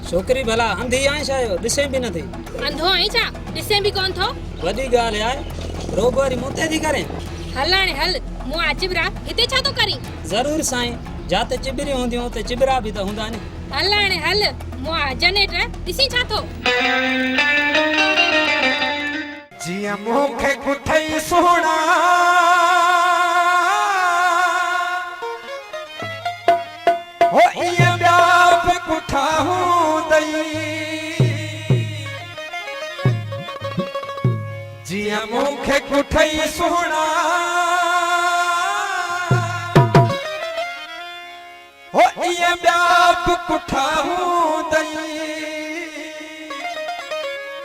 छोकिरी भला अंधी आहे छा ॾिसे बि नथी अंधो आई छा ॾिसे बि कोन थो वॾी ॻाल्हि आहे रोब वरी मूं ते थी करे हल हाणे हल मूं चिबरा हिते छा थो करी ज़रूर साईं जाते चिबरियूं हूंदियूं हुते चिबरा बि त हूंदा नी हल हाणे हल मूं जनरेटर ॾिसी छा थो जिया मूंखे कुठई सोना हो इया ॿिया बि कुठा हूंदई जिया मूंखे कुठई सोना हो ये ॿिया बि पुठा हूंदई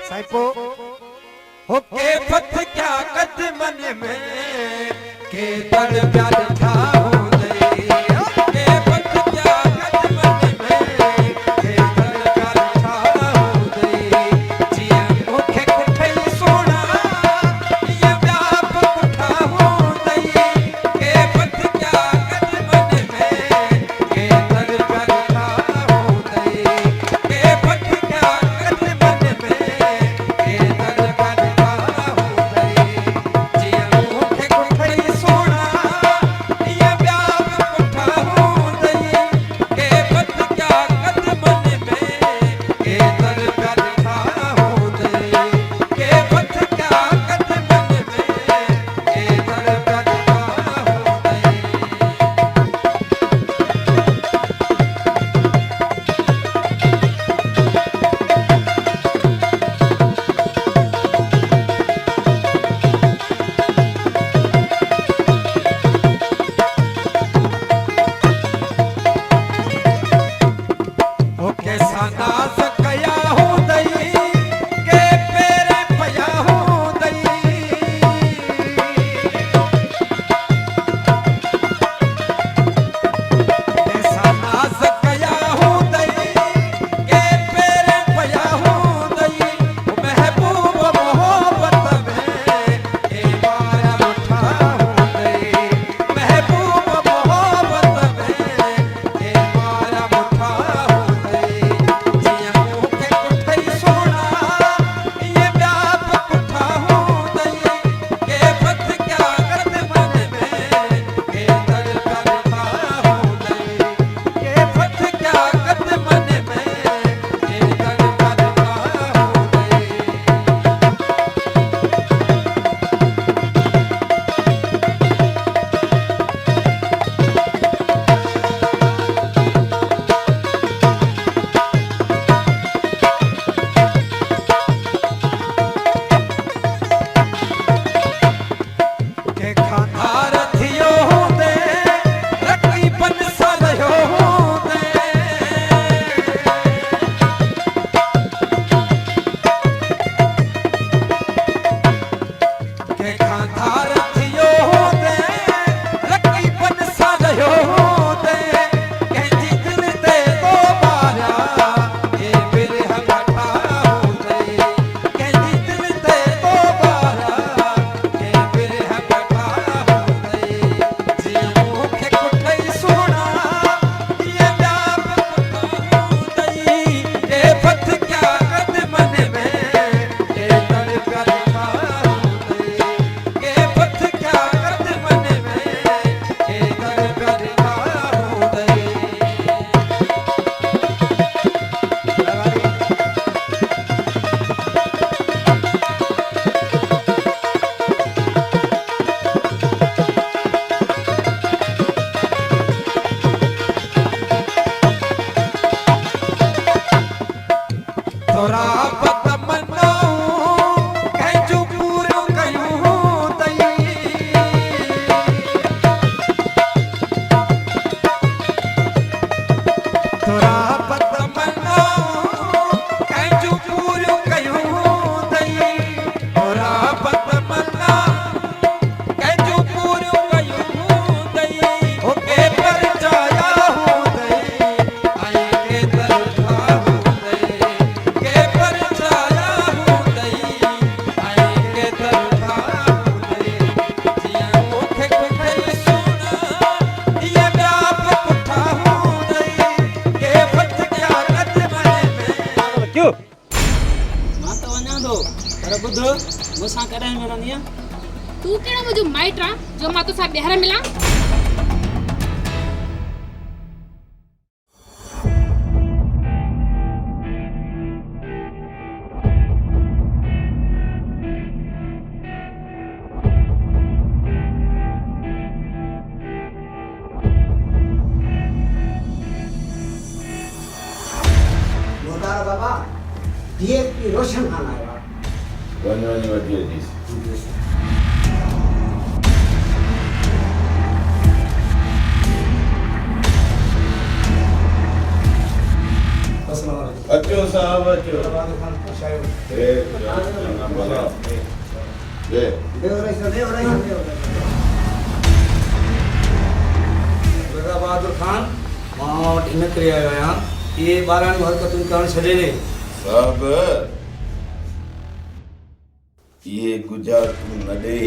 साईं हो के फत क्या कदमन में के दर प्या ॾिठा हूंदई के फत क्या कदमन में के दर प्या ॾिठा हूंदई जीअं मूंखे कुठई सोना ये ॿिया बि पुठा हूंदई के फत क्या कदमन में के दर प्या ॾिठा हूंदई के फत क्या कदमन में मूंसां कॾहिं मिलंदी आहे? तू कहिड़ो मुंहिंजो माइट आहे जो मां तोसां ॿीहर मिलां? बाबा डीएसपी रोशन खान आयो आहे। वञी वठी अचीस। अचो साहब अचो ए ना भला दे बेटा बहादुर खान मां वटि इन करे आयो आहियां इहे ॿारहं हरकतूं करणु छॾे ॾे साहब ये गुजारतूं न ॾे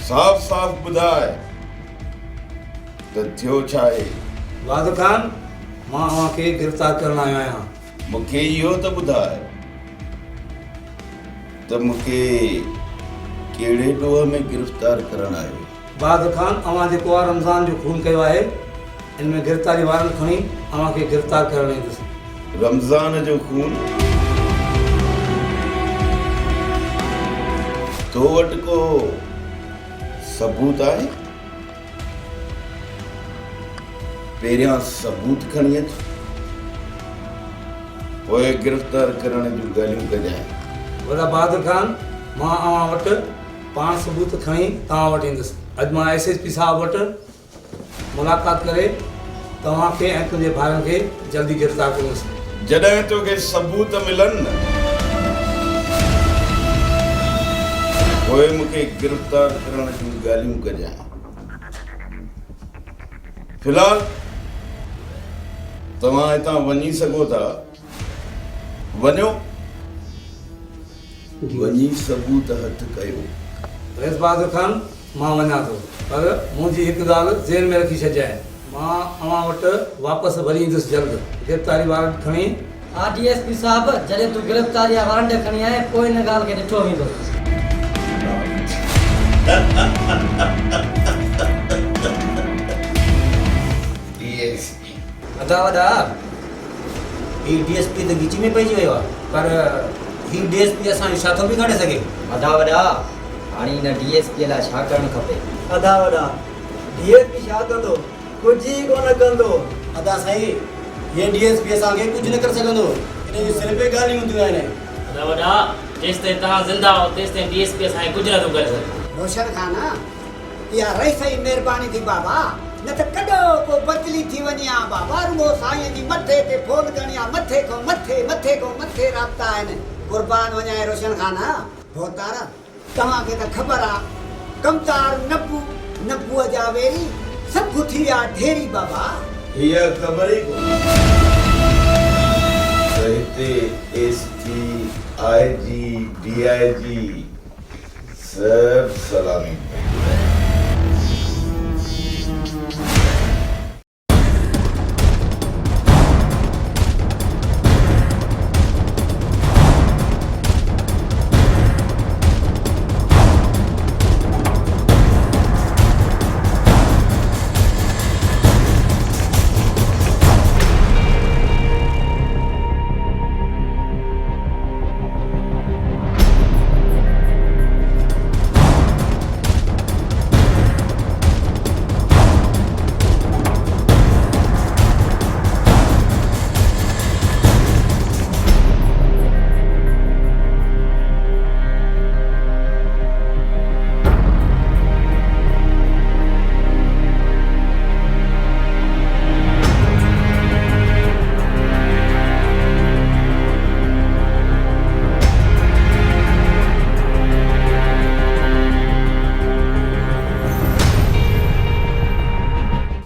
साफ़ साफ़ ॿुधाए त थियो छा आहे बहादुर खान मां अव्हांखे गिरफ़्तार करणु आयो आहियां मूंखे इहो त ॿुधाए त मूंखे कहिड़े ॾोह में गिरफ़्तार करणु आयो बहादुर खान अव्हां जेको आहे रमज़ान जो खून कयो आहे इन में गिरफ़्तारी वारनि खणी अव्हांखे गिरफ़्तार करणु ईंदुसि रमज़ान जो खून तो वटि को सबूत आहे पहिरियां सबूत खणी अच पोइ गिरफ़्तार करण जूं ॻाल्हियूं कजांइ वॾा बहादुर खान मां अव्हां वटि पाण सबूत खणी तव्हां वटि ईंदुसि अॼु मां SSP साहब वटि मुलाक़ात करे तव्हांखे ऐं तुंहिंजे भाउरनि खे जल्दी गिरफ़्तार कंदुसि जॾहिं तोखे सबूत मिलनि न पोइ मूंखे गिरफ़्तार करण जूं ॻाल्हियूं कजांइ फ़िलहाल तव्हां हितां वञी सघो था वञो वञी सबूत हथ कयो रेस बहादुर खान मां वञा थो पर मुंहिंजी हिकु ॻाल्हि ज़हन में रखी छॾिजांइ मां अव्हां वटि वापसि वरी ईंदुसि जल्द गिरफ़्तारी वारनि खणी हा DSP साहब जॾहिं तूं गिरफ़्तारी वारनि ॾे खणी आए पोइ हिन ॻाल्हि खे ॾिठो वेंदो अदा वॾा ही DSP त गिची में पइजी वियो आहे पर ही DSP असांजो छा थो बिगाड़े सघे वॾा वॾा हाणे हिन DSP लाइ छा करणु खपे अदा वॾा DSP छा कंदो कुझु ई कोन कंदो अदा साईं ये DSP असांखे कुझु न करे सघंदो इन जी सिर्फ़ ॻाल्हियूं हूंदियूं आहिनि अदा वॾा जेसिताईं तव्हां ज़िंदा हो तेसिताईं DSP असांखे कुझु नथो करे सघे रोशन खान इहा रही सही महिरबानी थी बाबा न त कॾो को बदली थी वञे हा बाबा रुगो साईं जी मथे ते फोन करणी आहे मथे खां मथे राब्ता आहिनि क़ुर्बान वञाए रोशन खान भोतार तव्हांखे त ख़बर आहे कमतार नबूअ जा वेरी सभु थी विया ढेरी बाबा हीअ ख़बर ई कोन त हिते SP IG DIG सभु सलामी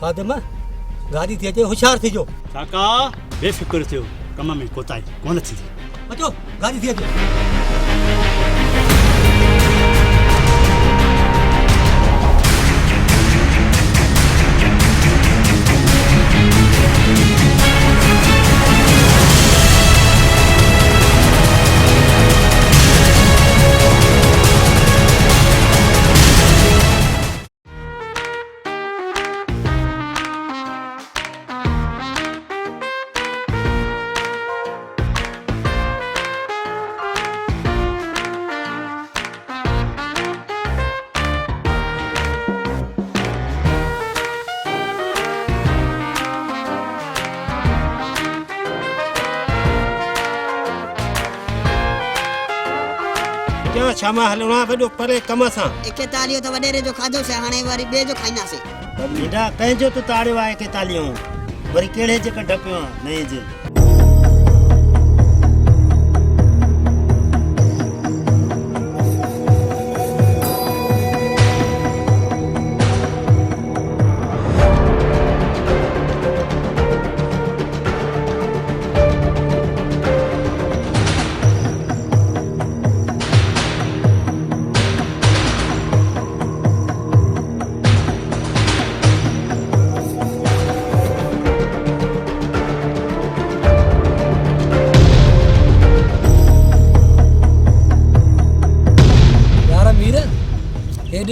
फातिमा गाड़ी थी अचे होशियार थी जो काका बेफ़िक्र थियो कम में कोताही कोन थींदी अचो गाड़ी थी अचे शामा हलणो आहे वॾो परे कम सां 41 त वॾेरे जो खाधो से हाणे वरी ॿिए जो खाईंदासीं हेॾा कंहिंजो तूं ताड़ियो आहे 41 वरी कहिड़े जे कढ पियो आहे नए जे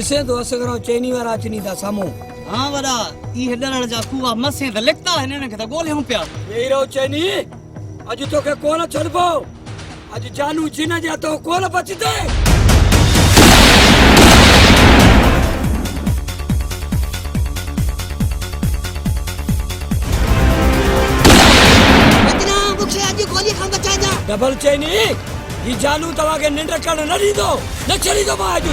ॾिसे थो असगरो चैनी वारा अचनी था साम्हूं। हाँ वॾा ई हेॾण जा कुआ मसे त लिखता हिननि खे त ॻोल्हियूं पिया। वेही रहो चैनी, अॼु तोखे कोन छॾिबो। अॼु जानू जिन जा तो कोन बचंदे। डबल चैनी ही जानू तव्हांखे निंड करणु न ॾींदो, न छॾींदो मां अॼु।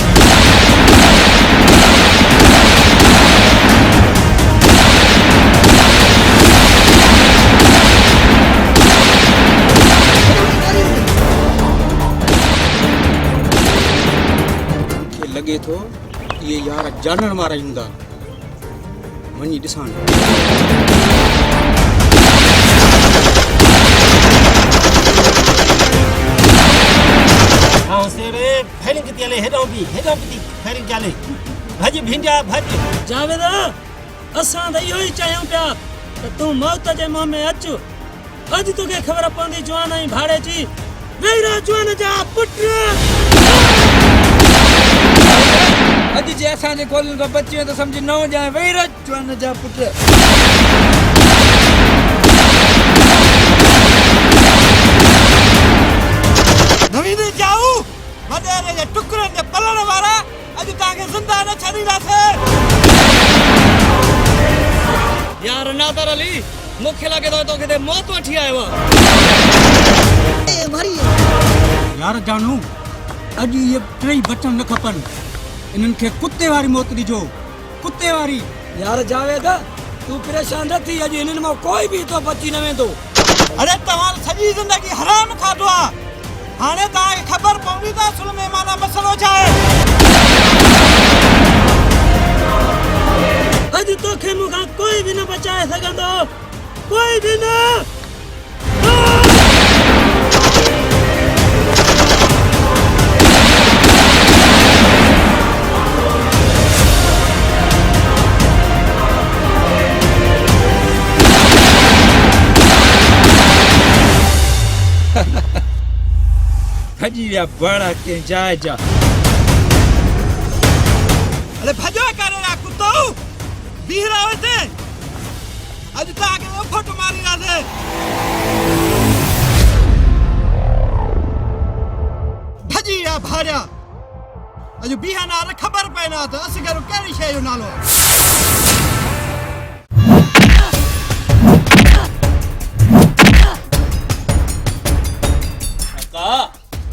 लगे थो ये यार जानण वारा हूंदा, वञी ॾिसां। हाँ सेड़े फायरिंग की हले हेॾो बि थी फायरिंग चाले। भज भिंजा भज। जावेद असां त इहो ई चाहियूं पिया त तूं मौत जे मुंहं में अच। अॼु तोखे ख़बर पवंदी जवान ऐं भाड़े जी। वेही रह जवान जा पुट। अॼु जे असांजे गोलनि खां बची वियो त सम्झि न हुजां। वेही रह जवान जा पुट। नवीन जाऊ वॾेरे जे टुकड़नि जे पलण वारा अॼु तव्हांखे ज़िंदा न छॾींदासीं। यार नादर अली मूंखे लॻे थो तोखे मौत वठी आयो आहे। यार जानू अॼु इहे टई बचन न खपनि। इन्हनि खे कुत्ते वारी मौत ॾिजो, कुत्ते वारी। यार जावेद तूं परेशान न थी। अॼु हिननि मां कोई बि तो बची न वेंदो। अरे तव्हां सॼी ज़िंदगी हराम खाधो आहे। हाणे तव्हांखे ख़बर पवंदी त असुल में माना मसलो छा आहे। अॼु तोखे मूंखां कोई बि न बचाए सघंदो, कोई बि न। भजी विया बाड़ा के जाए जा। अरे भजो करे कुत्तो बीह रहा होते। अॼु तव्हांखे फोटो मारींदासीं। भजी विया भारिया। अॼु बीह ना ख़बर पए न त असगर कहिड़ी शइ जो नालो आहे।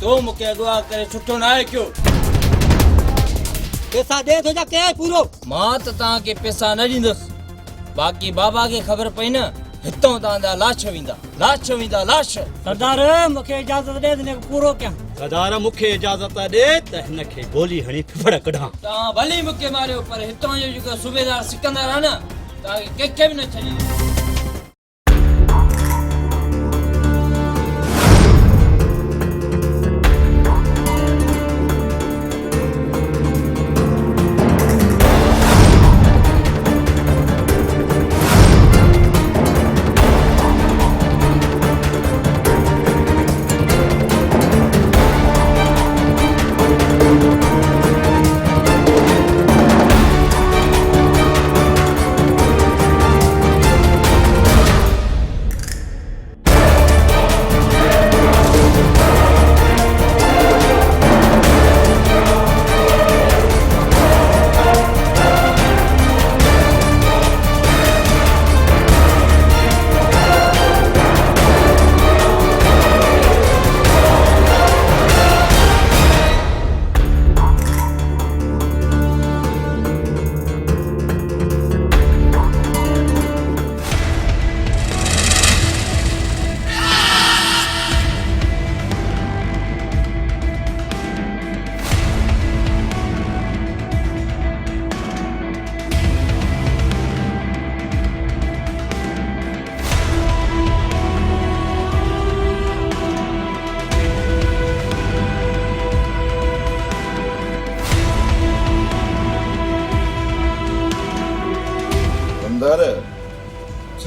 तो मुखे अगवा करे छुट्टो ना है क्यों? पैसा दे तो जा के पूरो। मां त तां के पैसा न दींदस। बाकी बाबा के खबर पई न हितों तां दा लाश विंदा लाश। सरदार मुखे इजाजत दे ने पूरो क्या। सरदार मुखे इजाजत दे त हिन खे गोली हणी फिफड़ कढां। तां भली मुखे मारियो पर हितों जो जेको सूबेदार सिकंदर आ न तां के भी न छॾी।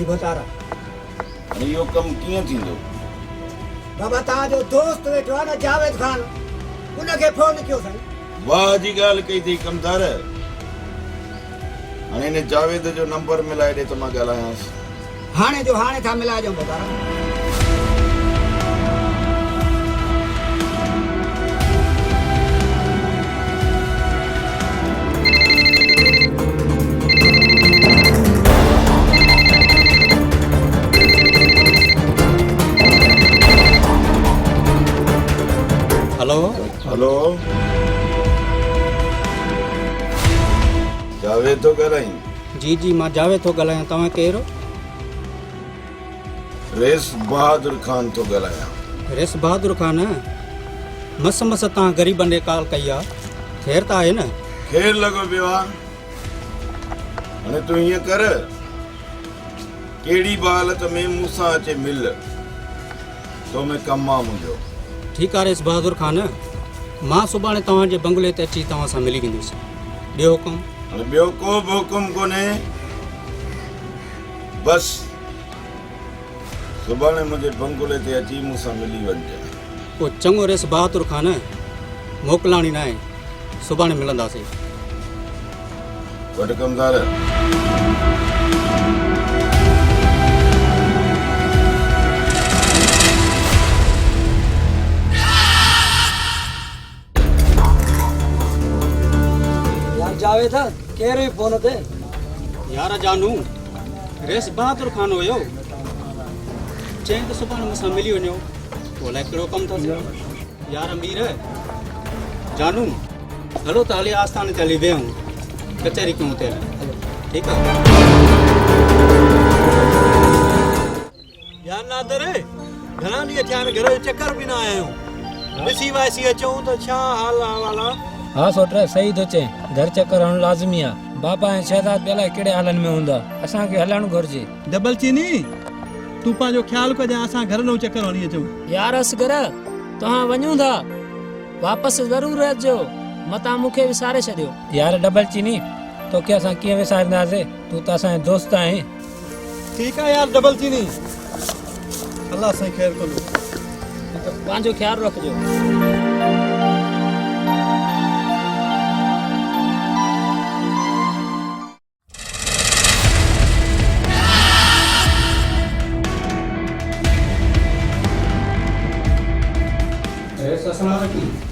बतारा हाणे इहो कमु कीअं थींदो? बाबा तव्हांजो दोस्त वेठो आहे न जावेद ख़ान, उनखे फोन कयो साईं। वाह जी ॻाल्हि कई अथई कमदार। हाणे हिन जावेद जो नंबर मिलाए ॾे त मां ॻाल्हायांसि। हाणे जो हाणे था मिलाए ॾियूं बतारा। हेलो हेलो जावेद थो ॻाल्हाईं? जी जी मां जावेद थो ॻाल्हायां। तव्हां केरु? रेस बहादुर ख़ान थो ॻाल्हायां। रेस बहादुर ख़ान मस तव्हां ग़रीबनि खे कॉल कई आहे, ख़ैर त आहे न? ख़ैर लॻो पियो आहे। हाणे तूं हीअं कर, कहिड़ी बि हालत में मूंसां अचे मिल, तो में कमु आहे मुंहिंजो। ठीकु आहे रेस बहादुर ख़ान, मां सुभाणे तव्हांजे बंगले ते अची तव्हां सां मिली वेंदुसि। ॿियो हुकुम? हाणे ॿियो को बि हुकुम कोन्हे, बसि सुभाणे मुंहिंजे बंगले ते अची मूंसां मिली वञिजे। पोइ चङो रेस बहादुर ख़ान, मोकिलाणी न आहे, सुभाणे मिलंदासीं। वॾ कमदार जावेद केरु फोन ते? यार जानू रेस बहादुर ख़ान हुयो, चई त सुभाणे मूंसां मिली वञो। अलाए कहिड़ो कमु अथसि यार। मीर जानू हलो त हली आस्थाने ते हली वेहूं, कचहरी कयूं ते। ठीकु आहे यार नादर, घणा ॾींहं थिया आहिनि घर जो चकर बि न आया आहियूं। ॾिसी वाइसी अचूं त छा हाल अहिवाल आहे? हाँ सोट सही थो चए, घर चक्कर हणणु लाज़मी आहे। बाबा ऐं शहज़ाद ॿिया लाइ कहिड़े हालनि में हूंदा, असांखे हलणु घुरिजे। डबल चीनी तूं पंहिंजो ख़्यालु कजां, असां घर न चकर हणी अचूं। यार असगर तव्हां वञूं था, वापसि ज़रूरु अचिजो, मतां मूंखे विसारे छॾियो। यार डबल चीनी तोखे असां कीअं विसारींदासीं, तूं त असांजो दोस्त आहीं। ठीकु आहे यार डबल चीनी, अल्लाह साईं ख़ैर कंदो। पंहिंजो ख़्यालु रखिजो।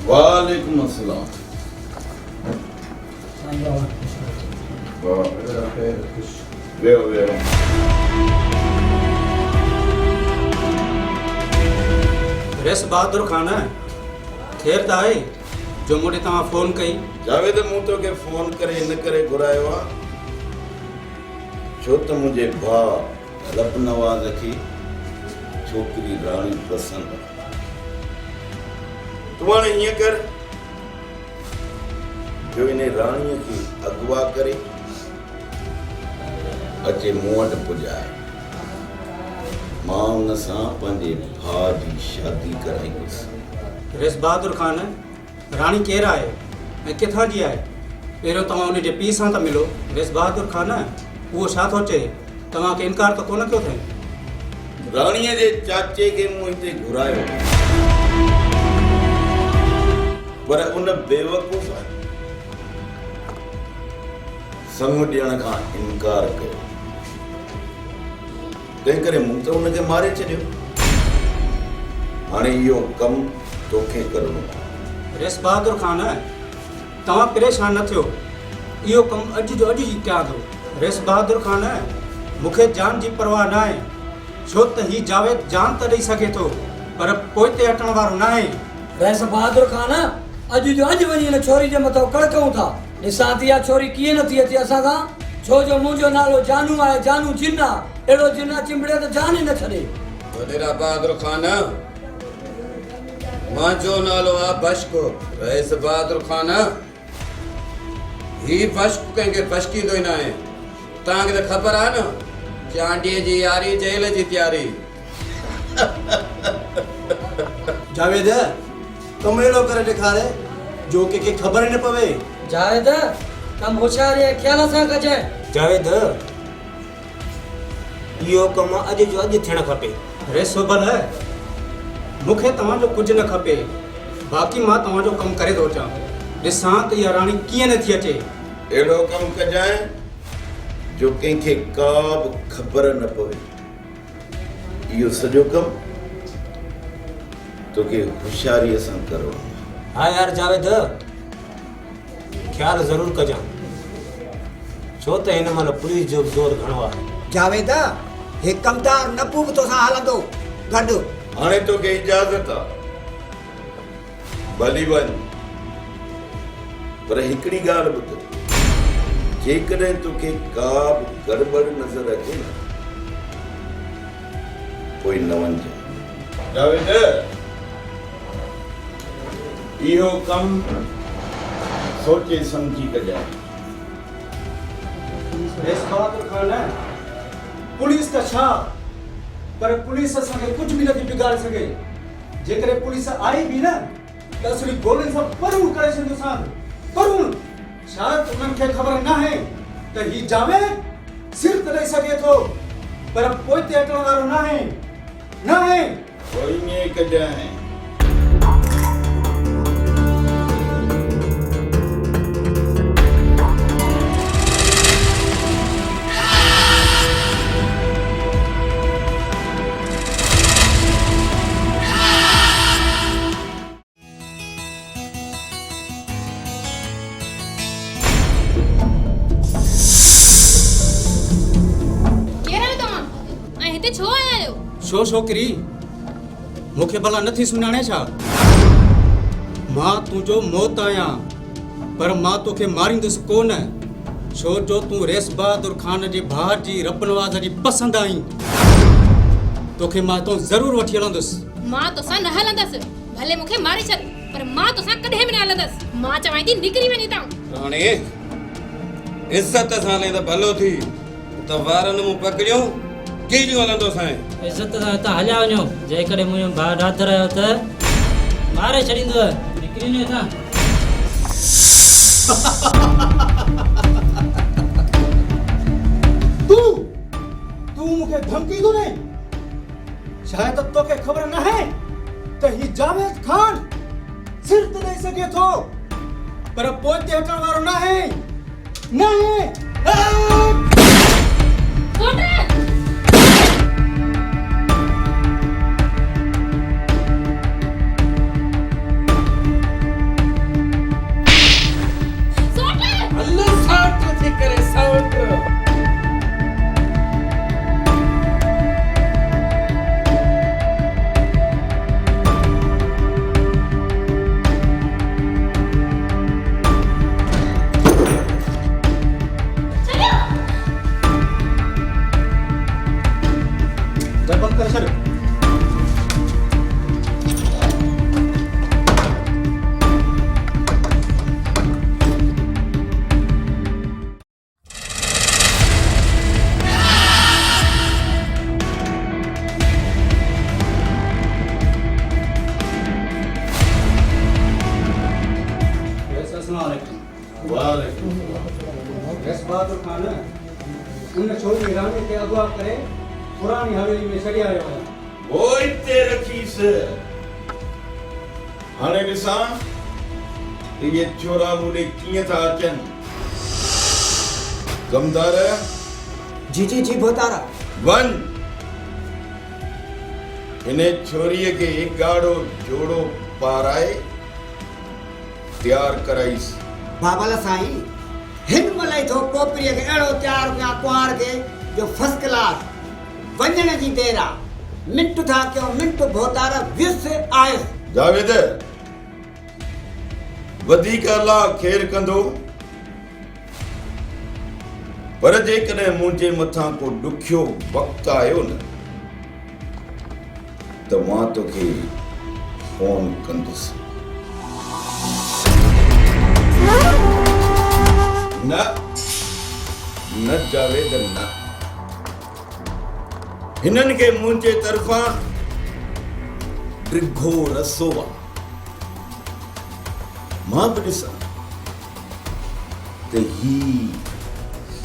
वालेकुम अस्सलाम। वेहो वेहो। रेस बहादुर ख़ान ख़ैर त आहे जो मूंखे तव्हां फ़ोन कई? जावेद मूं तोखे फ़ोन करे इन करे घुरायो आहे छो त मुंहिंजे भाउ लब नवाज़ खे छोकिरी राणी पसंदि आहे। तूं हाणे हीअं कर जो इन राणीअ खे अगवा करे अचे मूं वटि पुॼाए, मां उन सां पंहिंजे भाउ जी शादी कराईंदुसि। रेस बहादुर ख़ान राणी केरु आहे ऐं किथां जी आहे? पहिरियों तव्हां उनजे पीउ सां त मिलो। रेस बहादुर ख़ान उहो छा थो चए, तव्हांखे इनकार त कोन कयो अथई? राणीअ जे चाचे खे मूं हिते घुरायो, पर उन बेवकूफ़ संग ॾियण खां इनकार कयो, तंहिं करे मूं त उनखे मारे छॾियो। हाणे इहो कमु तोखे करणो आहे। रेस बहादुर ख़ान तव्हां परेशान न थियो, इहो कमु अॼु जो अॼु ई कयां थो। रेस बहादुर ख़ान मूंखे जान जी परवाह न आहे, छो त हीउ जावेद जान त ॾेई सघे थो पर पोइ ते हटण वारो न आहे। रेस बहादुर ख़ान अॼु जो अॼु वञी हिन छोरी जे मथां कड़कऊं था। ॾिसां थी इहा छोरी कीअं नथी अचे असां खां, छो जो मुंहिंजो नालो जानू आहे, जानू जिन आहे। अहिड़ो जिन चिंबड़े त जान ई न छॾे। वॾेरा बहादुर ख़ान मुंहिंजो नालो आहे बशको। रेस बहादुर ख़ान ही बशक कंहिंखे बशकींदो ई न आहे। तव्हांखे त ख़बर आहे न, चांडीअ जी यारी जेल जी तयारी। जावेद कमु अहिड़ो करे ॾेखारे जो कंहिंखे ख़बर ई न पवे। जावेद कमु होशियारी ख़्याल सां कजे। जावेद इहो कमु अॼु जो अॼु थियणु खपे। रे सोबल मूंखे तव्हांजो कुझु न खपे, बाक़ी मां तव्हांजो कमु करे थो अचां। ॾिसां त इहा राणी कीअं नथी अचे। अहिड़ो कमु कजांइ जो कंहिंखे का बि ख़बर न पवे। इहो सॼो कमु तोखे होशियारीअ सां करो। हा यार जावेद, ख़्यालु ज़रूरु कजां, छो त हिन महिल पुलिस जो ज़ोर घणो आहे। जावेद हे कमदार नबू बि तोसां हलंदो गॾु। हाणे तोखे इजाज़त आहे, भली वञ, पर हिकिड़ी ॻाल्हि ॿुध, जेकॾहिं तोखे का बि गड़बड़ नज़र अचे न, पोइ न वञिजे। जावेद, इहो कमु सोचे सम्झी कजांइ। पुलिस त छा, पर पुलिस असांखे कुझु बि नथी बिगाड़े सघे। जेकॾहिं पुलिस आई बि न त असली गोलनि सां परूं करे छॾींदोसां, परूं। शायदि उन्हनि खे ख़बर न आहे त ही जावेद सिर त ॾेई सघे थो, पर पोइ ते अचण वारो न आहे, न आहे। कोई ईअं कजांइ। छो छोकिरी, मूंखे भला नथी सुञाणे छा? मां तुंहिंजो मौत आहियां, पर मां तोखे मारींदुसि कोन, छो जो तूं रेस बहादुर खान जे भाउ जी रबनवाज़ जी पसंदि आहीं। तोखे मां तो ज़रूरु वठी हलंदुसि। मां तोसां न हलंदसि, भले मूंखे मारे छॾ, पर मां तोसां कॾहिं बि न हलंदसि। मां चवां थी निकिरी वञी तां। राणी, इज़त सां हले त भलो थी, त वारनि मूं पकड़ियो केॾियूं हलंदो साईं। इज़त सां हितां हलिया वञो, जेकॾहिं मुंहिंजो भाउ ॾाधर आयो त मारे छॾींदव। निकिरी वञो हितां। तूं मूंखे धमकी थो ॾे? शायदि तोखे ख़बर न आहे त ही जावेद खान सिर त ॾेई सघे थो, पर पोइ ते अचण वारो न आहे, न आहे। रेस बहादुर खान उन छोरी रानी खे अगवा करे पुरानी हवेली में छॾे आयो आहे। वो हिते रखीसि। हाणे ॾिसां इहे छोरा मूंॾे कीअं था अचनि। कमदार जी जी जी भोतारा वञ, हिन छोरीअ खे ॻाढ़ो जोड़ो पाराए तैयार कराईसि। बाबा साईं हिन मलाई थो कोपरीअ खे अहिड़ो तैयार कयां कुंवार खे जो फर्स्ट क्लास। वञण जी देर आहे, मिंट था कयो मिंट भोतारा वियुसि आयुसि। जावेद वधीक अलाह ख़ैर कंदो, पर जेकॾहिं मुंहिंजे मथां को ॾुखियो वक़्तु आयो न त मां तोखे फोन कंदुसि। न न जावेद न, हिननि खे मुंहिंजे तरफ़ां ॾिघो रसो आहे। मां बि ॾिसां त ही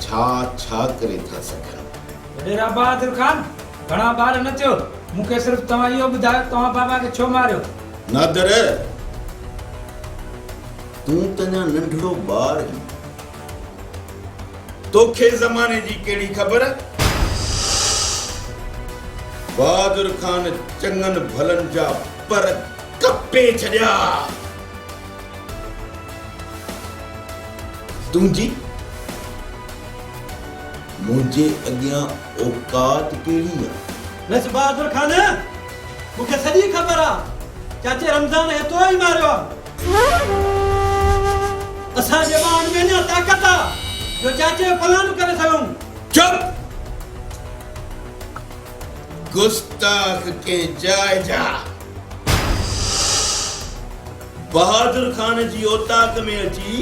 छा छा करे था सघनि। डेरा बहादुर खान घणा बार न थियो मूंखे सिर्फ़ तव्हां इहो ॿुधायो तव्हां बाबा खे छो मारियो? नादर तूं त अञा नंढड़ो ॿार आहीं। तोखे ज़माने जी कहिड़ी ख़बर? बहादुर खान चङनि भलनि जा पर कपे छॾिया। तुंहिंजी मुंहिंजे अॻियां औकात कहिड़ी आहे? बस बहादुर खान मूंखे सॼी ख़बर आहे चाचे रमज़ान एतिरो ई मारियो आहे। असांजे ॿारनि में न ताक़त आहे जो चाचे जो पलान करे सघूं। चुप गुस्ताख के जाए जा। बहादुर खान जी औताक में अची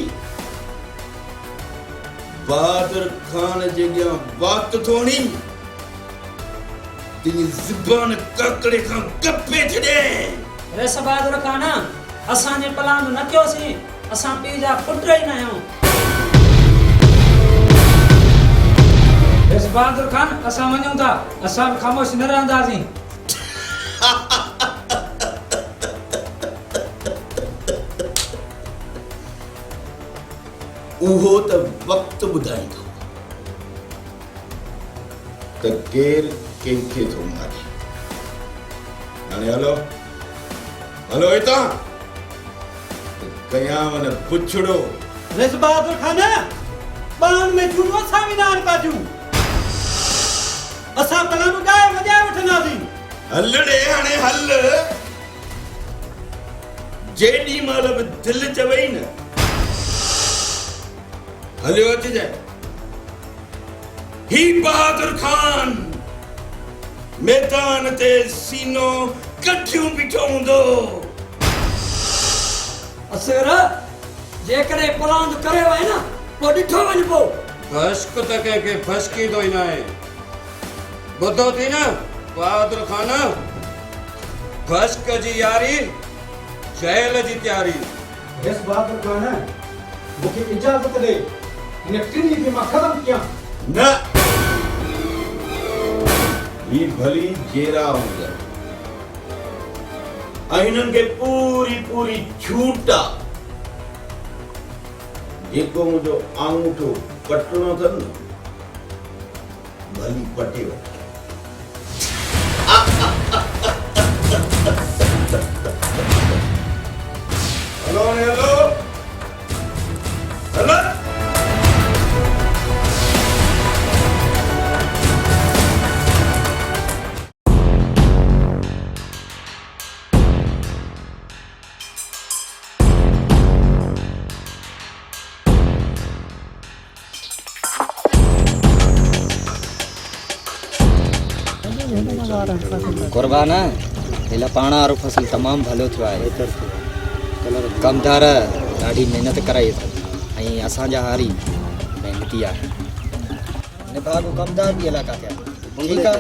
बहादुर खान जे अॻियां बात थोड़ी तेरी ज़ुबान ककड़े खां कपे छॾे। रेस बहादुर खान असांजे प्लान न कयोसीं असां पीउ जा पुट ई न आहियूं। रेस बहादुर खान असां वञूं था असां बि ख़ामोश न रहंदासीं। उहो त वक़्तु ॿुधाईंदो त केरु कंहिंखे थो मारे। हाणे हलो हलो हितां कयां न पुछड़ो। रेस बहादुर खान ॿारनि में झूठो असां बि न आहिनि पाजूं। असां पलान ॻाए वॼाए वठंदासीं। हल ॾे हाणे हल। जेॾी महिल बि दिलि चवई न हलियो अचिजांइ। ही बहादुर खान मैदान ते सीनो कठियूं बीठो हूंदो। असर जेकॾहिं प्लान करे वए न पोइ ॾिठो वञिबो। फश्क त कंहिंखे फश्कींदो ई न आहे। ॿुधो थी न बहादुर खान फश्क जी यारी जेल जी तयारी। रेस बहादुर खान मूंखे इजाज़त ॾे हिन टिनी खे मां ख़तमु कयां। न ही भली जेरा हूंदा ऐं हिननि खे पूरी पूरी छूट आहे। जेको मुंहिंजो आंगूठो पटणो अथनि न भली पटे वठ। हलो हलो हलो। कुर्बान हिला पाण वारो फसल तमामु भलो थियो आहे। कमदार ॾाढी महिनत कराई अथनि ऐं असांजा हारी महिनती आहे। निभागो कमदार बि इलाइक़ा थिया। ठीकु आहे।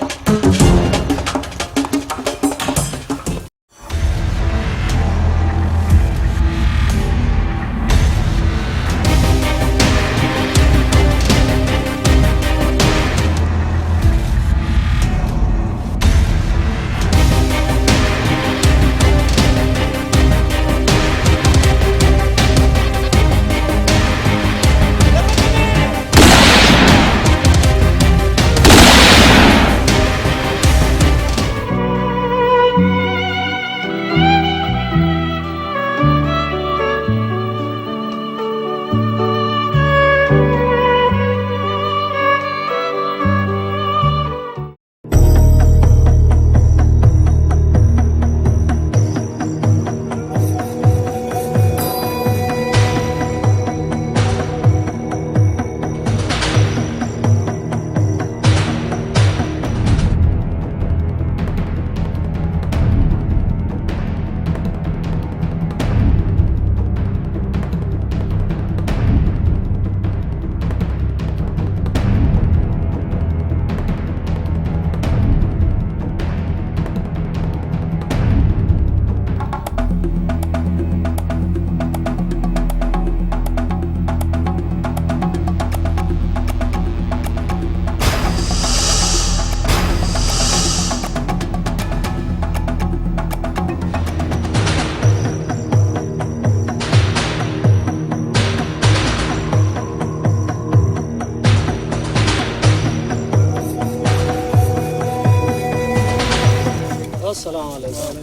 अस्सलाम वालेकुम।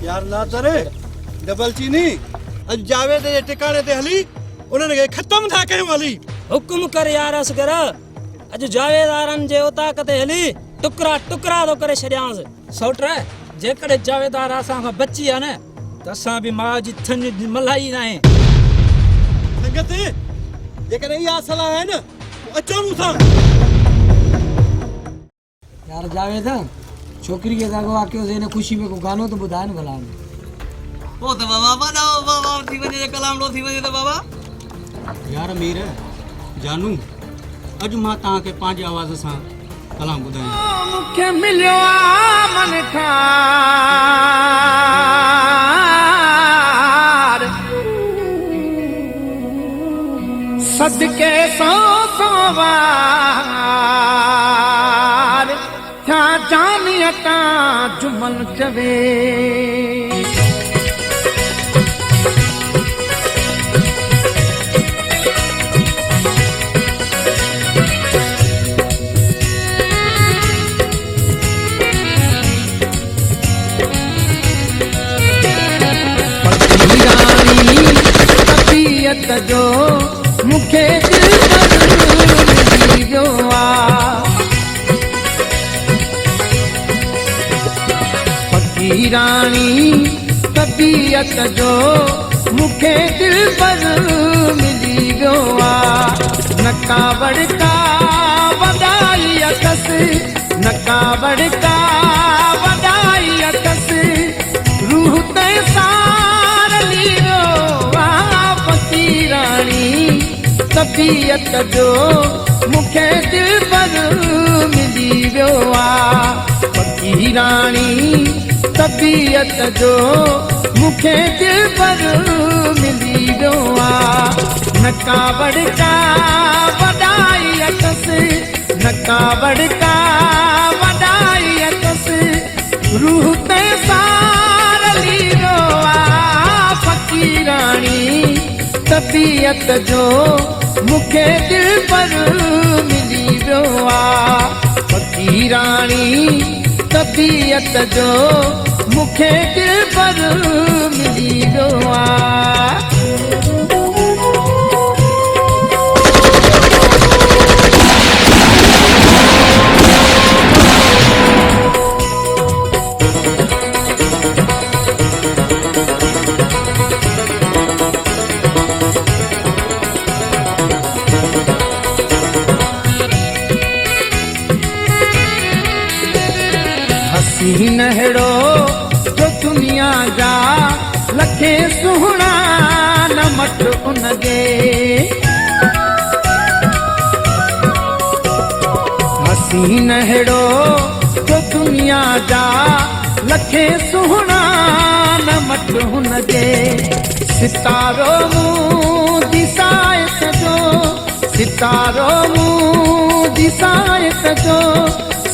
यार नादर डबल चीनी अज जावेद जे टिकाणे ते हली उन्हनि खे ख़त्म था कयूं हली। हुकुम कर यार असगर अज जावेदारन जे उताक ते हली टुकड़ा टुकड़ा तो करे छड़ियांस। सौट जेकॾहिं जावेदार असां खां बची आहे न त असां बि माउ जी थन मलाई न आहे। संगत जेकॾहिं इहा सलाह आहे न अचो मूंसां। यार जावेद छोकरी के दागो आके उसे ने खुशी में को गानो तो बुधाए न भला। ओ तो बाबा बाबा थी वने कलाम लो थी वने तो बाबा। यार मीर जानू अज मां तहां के पंहिंजे आवाज़ सां कलाम ॿुधायां। मूंखे मिलियो आहे मन ठार सदके सौ वार छा जानियता जुमन चवे। जो मुखे दिल पर जो आ फकीरानी तबीयत जो मुखे दिल पर मिली वियो आ। नका बड़का वॾाई अथस नका बड़का वॾाई अथस रूह ते सार लीरो फकीरानी तबीयत जो मुखे दिल पर मिली वियो आ। फकीरानी तबीयत जो मुखे दिल पर मिली वियो आ। नका बड़का वॾाई अथस नका बड़का वॾाई अथस रूह ते सार लीरो आ। फकीरानी तबीयत जो मुखे दिल पर मिली वियो आ। फकीरानी तबीयत जो मुखे दिल पर मिली वियो आ। नहड़ो जो दुनिया जा लखे सुहणा न मट उनगे हसी नहड़ो जो दुनिया जा लखे सुहणा न मट उनगे। सितारो मुंह दिसाए सजो सितारो मुंह दिसाए सजो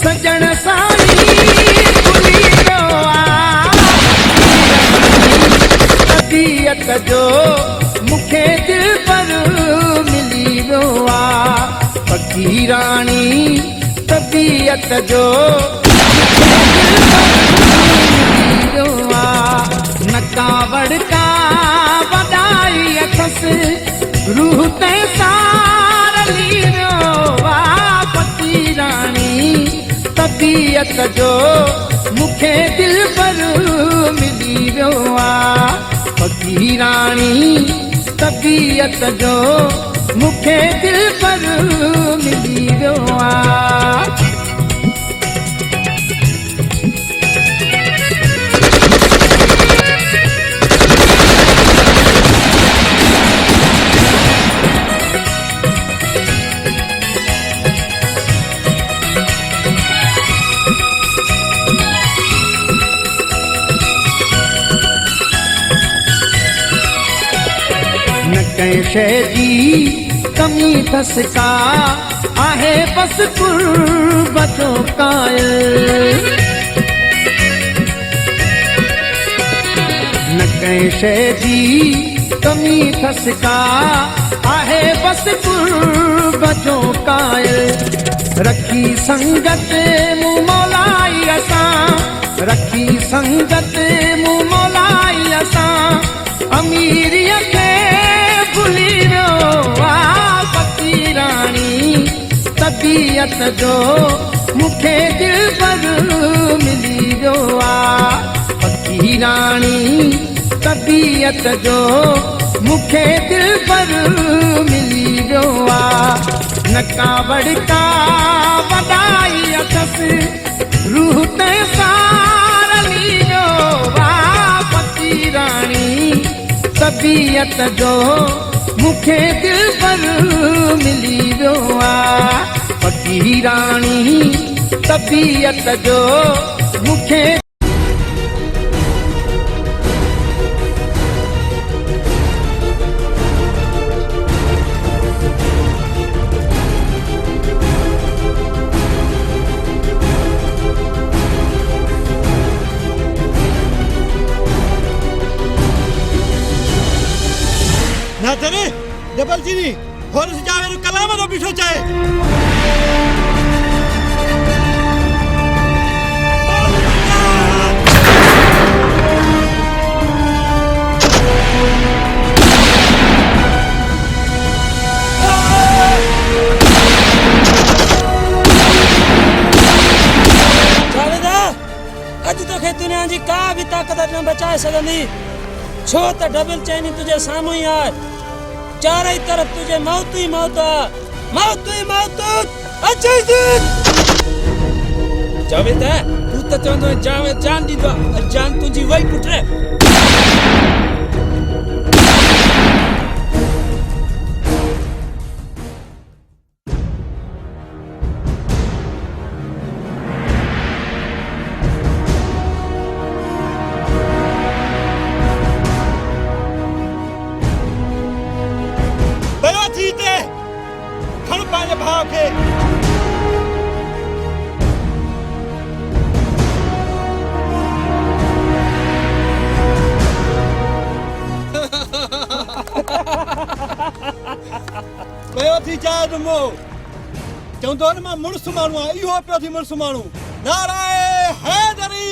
सजण साई तबीयत जो मुखे दिल पर मिली वियो आ। फकीरानी तबीयत जो मिली वियो आ। नका बड़का वॾाई अथस रूह ते सार लीरो आ। फकीरानी तबीयत जो मुखे दिल पर मिली वियो आ। फकीरानी तबीयत जो मुखे दिल पर मिली वियो आ। कंहिं शइ जी कमी अथस का आहे बसि कुर्बत जो कायल। न कंहिं शइ जी कमी अथस का आहे बसि कुर्बत जो कायल। रखी संगत मूं मौलाई असां रखी संगत मुंह मोलाई असां अमीरीअ खे भुली वियो आहे फ़क़ीराणी तबीयत जो मूंखे दिलबर मिली वियो आहे फ़क़ीराणी तबीयत जो मूंखे दिलबर मिली वियो आहे नका बड़का वॾाई अथसि रूह ते सार लीनो वा फ़क़ीराणी तबीयत जो मूंखे दिलबर मिली वियो आहे फ़क़ीराणी तबीयत जो मूंखे नादरे डबल चीनी होर से जावे कलाम रो बिठो चाहे जावेदा अज तो खे दुनिया जी का भी ताकत न बचाए सगंदी छो त डबल चैनी तुझे सामू ही आहे चारे तरफ तुझे मौत ही मौत अच्छा जावेद तू त चवंदो जावेद जान ॾींदो जान तुंहिंजी वई पुट खण पंहिंजे भाउ खे पियो थी चाहे दुमो चवंदो न मां मुड़ुसु माण्हू आहियां इहो पियो थी मुड़ुसु माण्हू नाराए हैदरी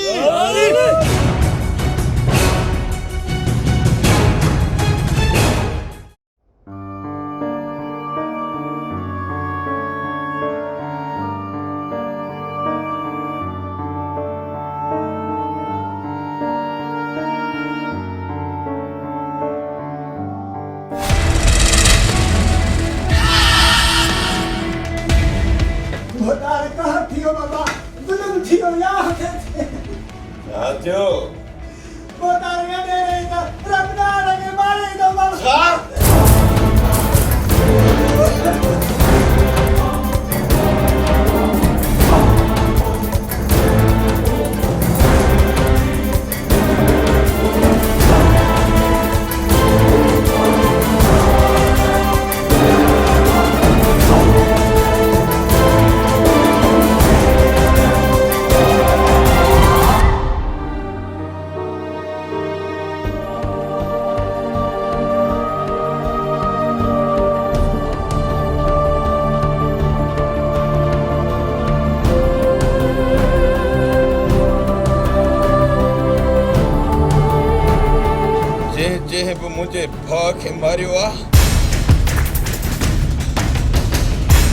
मुझे भाउ खे मारियो आहे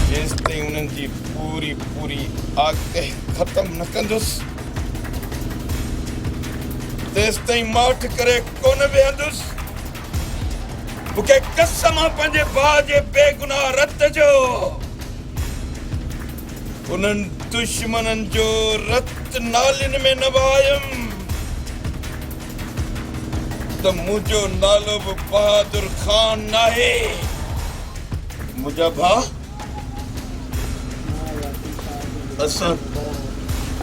जेसि ताईं उन्हनि जी पूरी आग ख़तम न कंदुसि तेसि ताईं माठ करे कोन वेहंदुसि मूंखे कसम आहे पंहिंजे भाउ जे बेगुनाह रत जो उन्हनि दुश्मननि जो रत नालियुनि में न वहायुमि त मुझो नालो भी बहादुर खान नाहे मुझा भाउ असां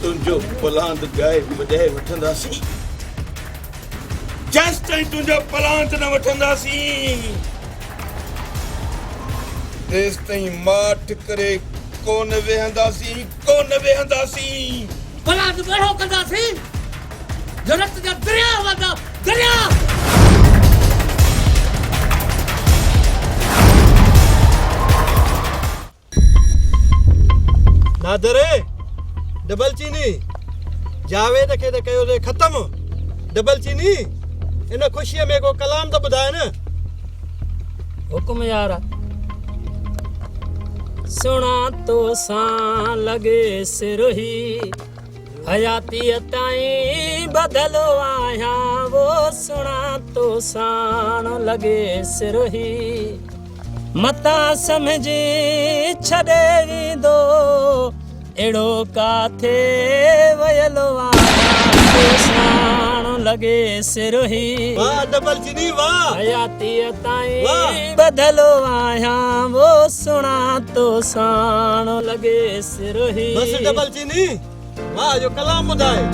तुंहिंजो पलांद गाए वॼाए वठंदासीं जेसि ताईं तुंहिंजो पलांद न वठंदासीं तेसि ताईं माठ करे कोन वेहंदासीं पलांद बढ़ो कंदासीं जरत जा दरिया वदा दरिया नादरे डबल चीनी जावेद खे त कयोसीं ख़त्म। डबल चीनी इन ख़ुशीअ में को कलाम त ॿुधाए न। हुकुम यार सुना तो सां लगे सिरोही हयाती ताईं बदलो आया वो सुना तो साण लगे सिरोही मता समझी छॾे वेंदो एड़ो काथे वयलो आया साण लगे सिरोही वाह डबल चीनी वाह हयाती ताईं बदलो आया वो सुना तो साण लगे सिरोही बस डबल चीनी वाह जो कलाम ॿुधाए।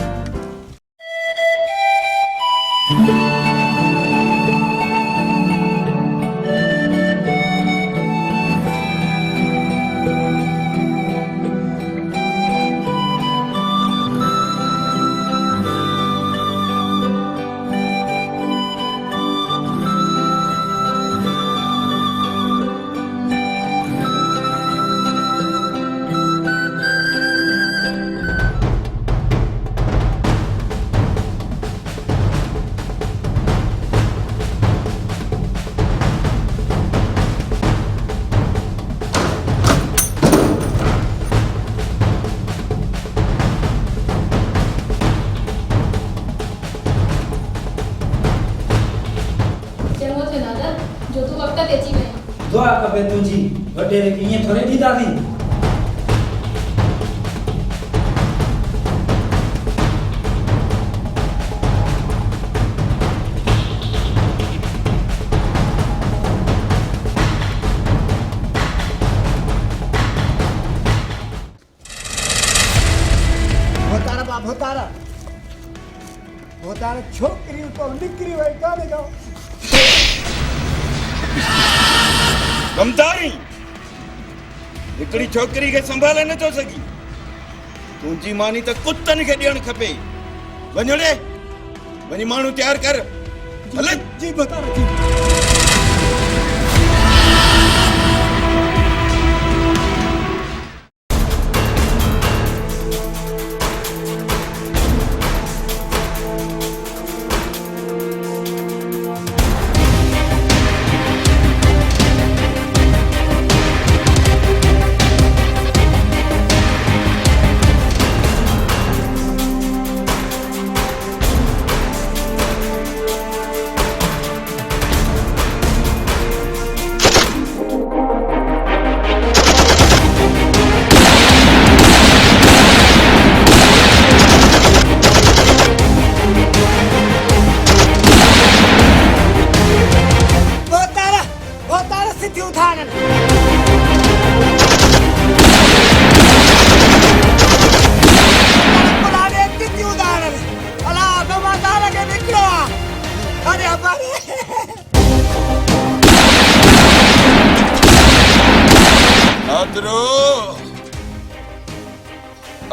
दुआ कबे तुझी वडेरे की ये थोड़े दी दादी होतारा छोकरियों को निकरी वही काने जाओ कमदारी हिकड़ी छोकरी के संभाले न तो सकी तुंजी मानी त कुत्तन के ॾियण खपे वञड़े वञी माण्हू तैयार कर हले जी बता जी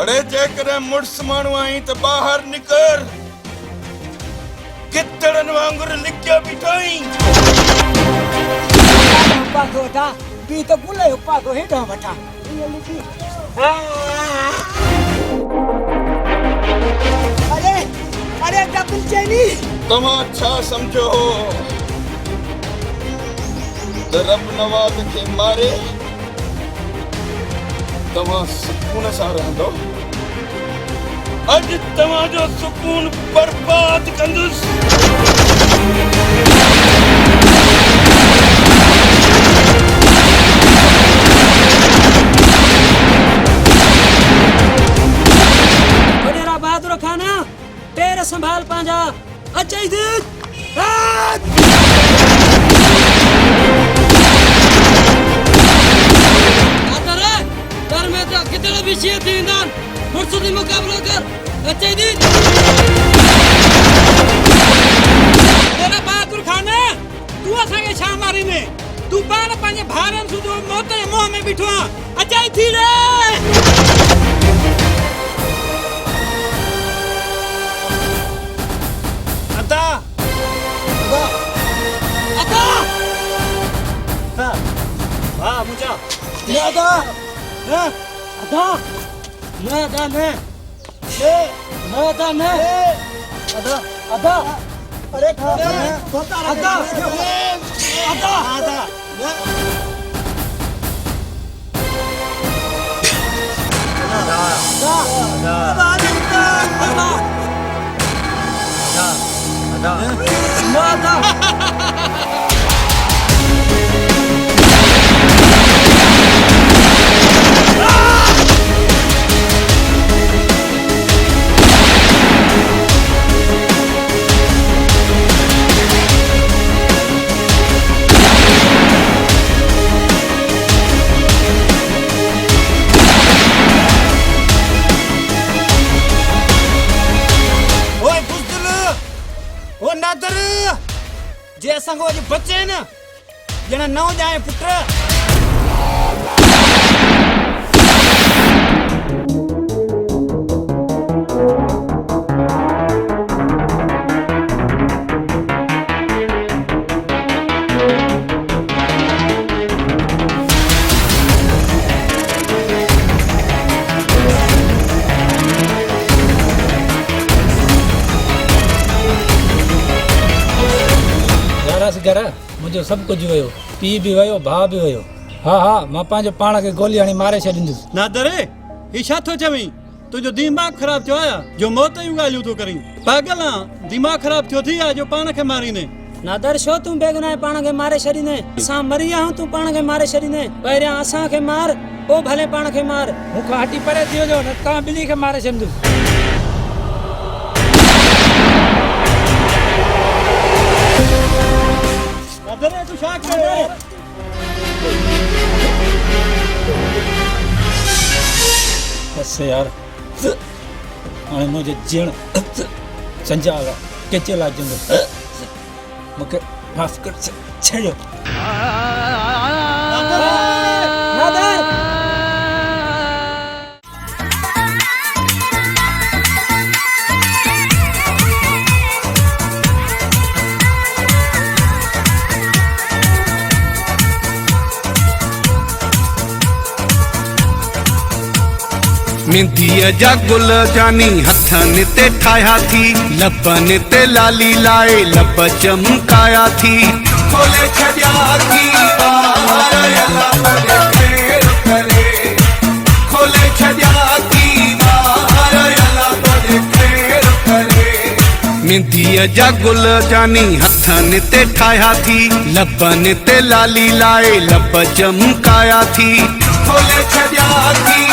अरे जेकरे मुड़स माण्हू आई त बाहर निकर कितड़न वांगुर लिखिया बिठाई उपा कोटा बी तो गुले उपा को हेठा वठा ये लिखी अरे अरे डबल चैनी तमा अच्छा समझो त रब नवाज के मारे तमा सुकून सां रहंदो अज तव्हांजो सुकून बर्बाद कंदुसि वडेरा बहादुर खाना पैर संभाल पांजा अचई दे में तो कितने भी शेर दींदान फुर्सती मुकाबला कर अच्छे दिन तेरा बहादुर खाना तू असांखे छा मारी ने तू पाण पंहिंजे भारनि सुधो मौत जे मुंहं में बीठो आहे अचई थी रे अता अता वाह मुझा यादा अदा न अदा न अदा अदा अरे अदा अदा जे असां को अॼु बचे न ॼण नओं ॼाए पुट घर मुंहिंजो सभु कुझु वियो पीउ बि वियो भाउ बि वियो हा हा मां पंहिंजो पाण खे गोली हणी मारे छॾींदुसि नादर ही छा थो चवीं तुंहिंजो दिमाग़ ख़राब थियो आहे जो मौत जूं ॻाल्हियूं थो करीं पागल आहे दिमाग़ ख़राब थियो थी आहे जो पाण खे मारीने नादर छो तूं बेगुनाह पाण खे मारे छॾींदे असां मरी विया आहियूं तूं पाण खे मारे छॾींदे पहिरियां असां खे मार पोइ भले पाण खे मार मूंखां हटी परे थी वञो न तव्हां ॿिन्ही खे मारे छॾींदुसि तू छा करे बस यार हाणे मुंहिंजो जीअण संजाल आहे केचे लाइ जिंदो मूंखे माफ़ कर छॾियो मेहंदीअ जा गुल जानी हथनि ते ठाहिया थी लबनि ते लाली लाए लब चमकाया थी खोले छॾिया थी खोले छॾिया थी मेहंदीअ जा गुल जानी हथनि ते ठाहिया थी लबनि ते लाली लाए लब चमकाया थी खोले छॾिया थी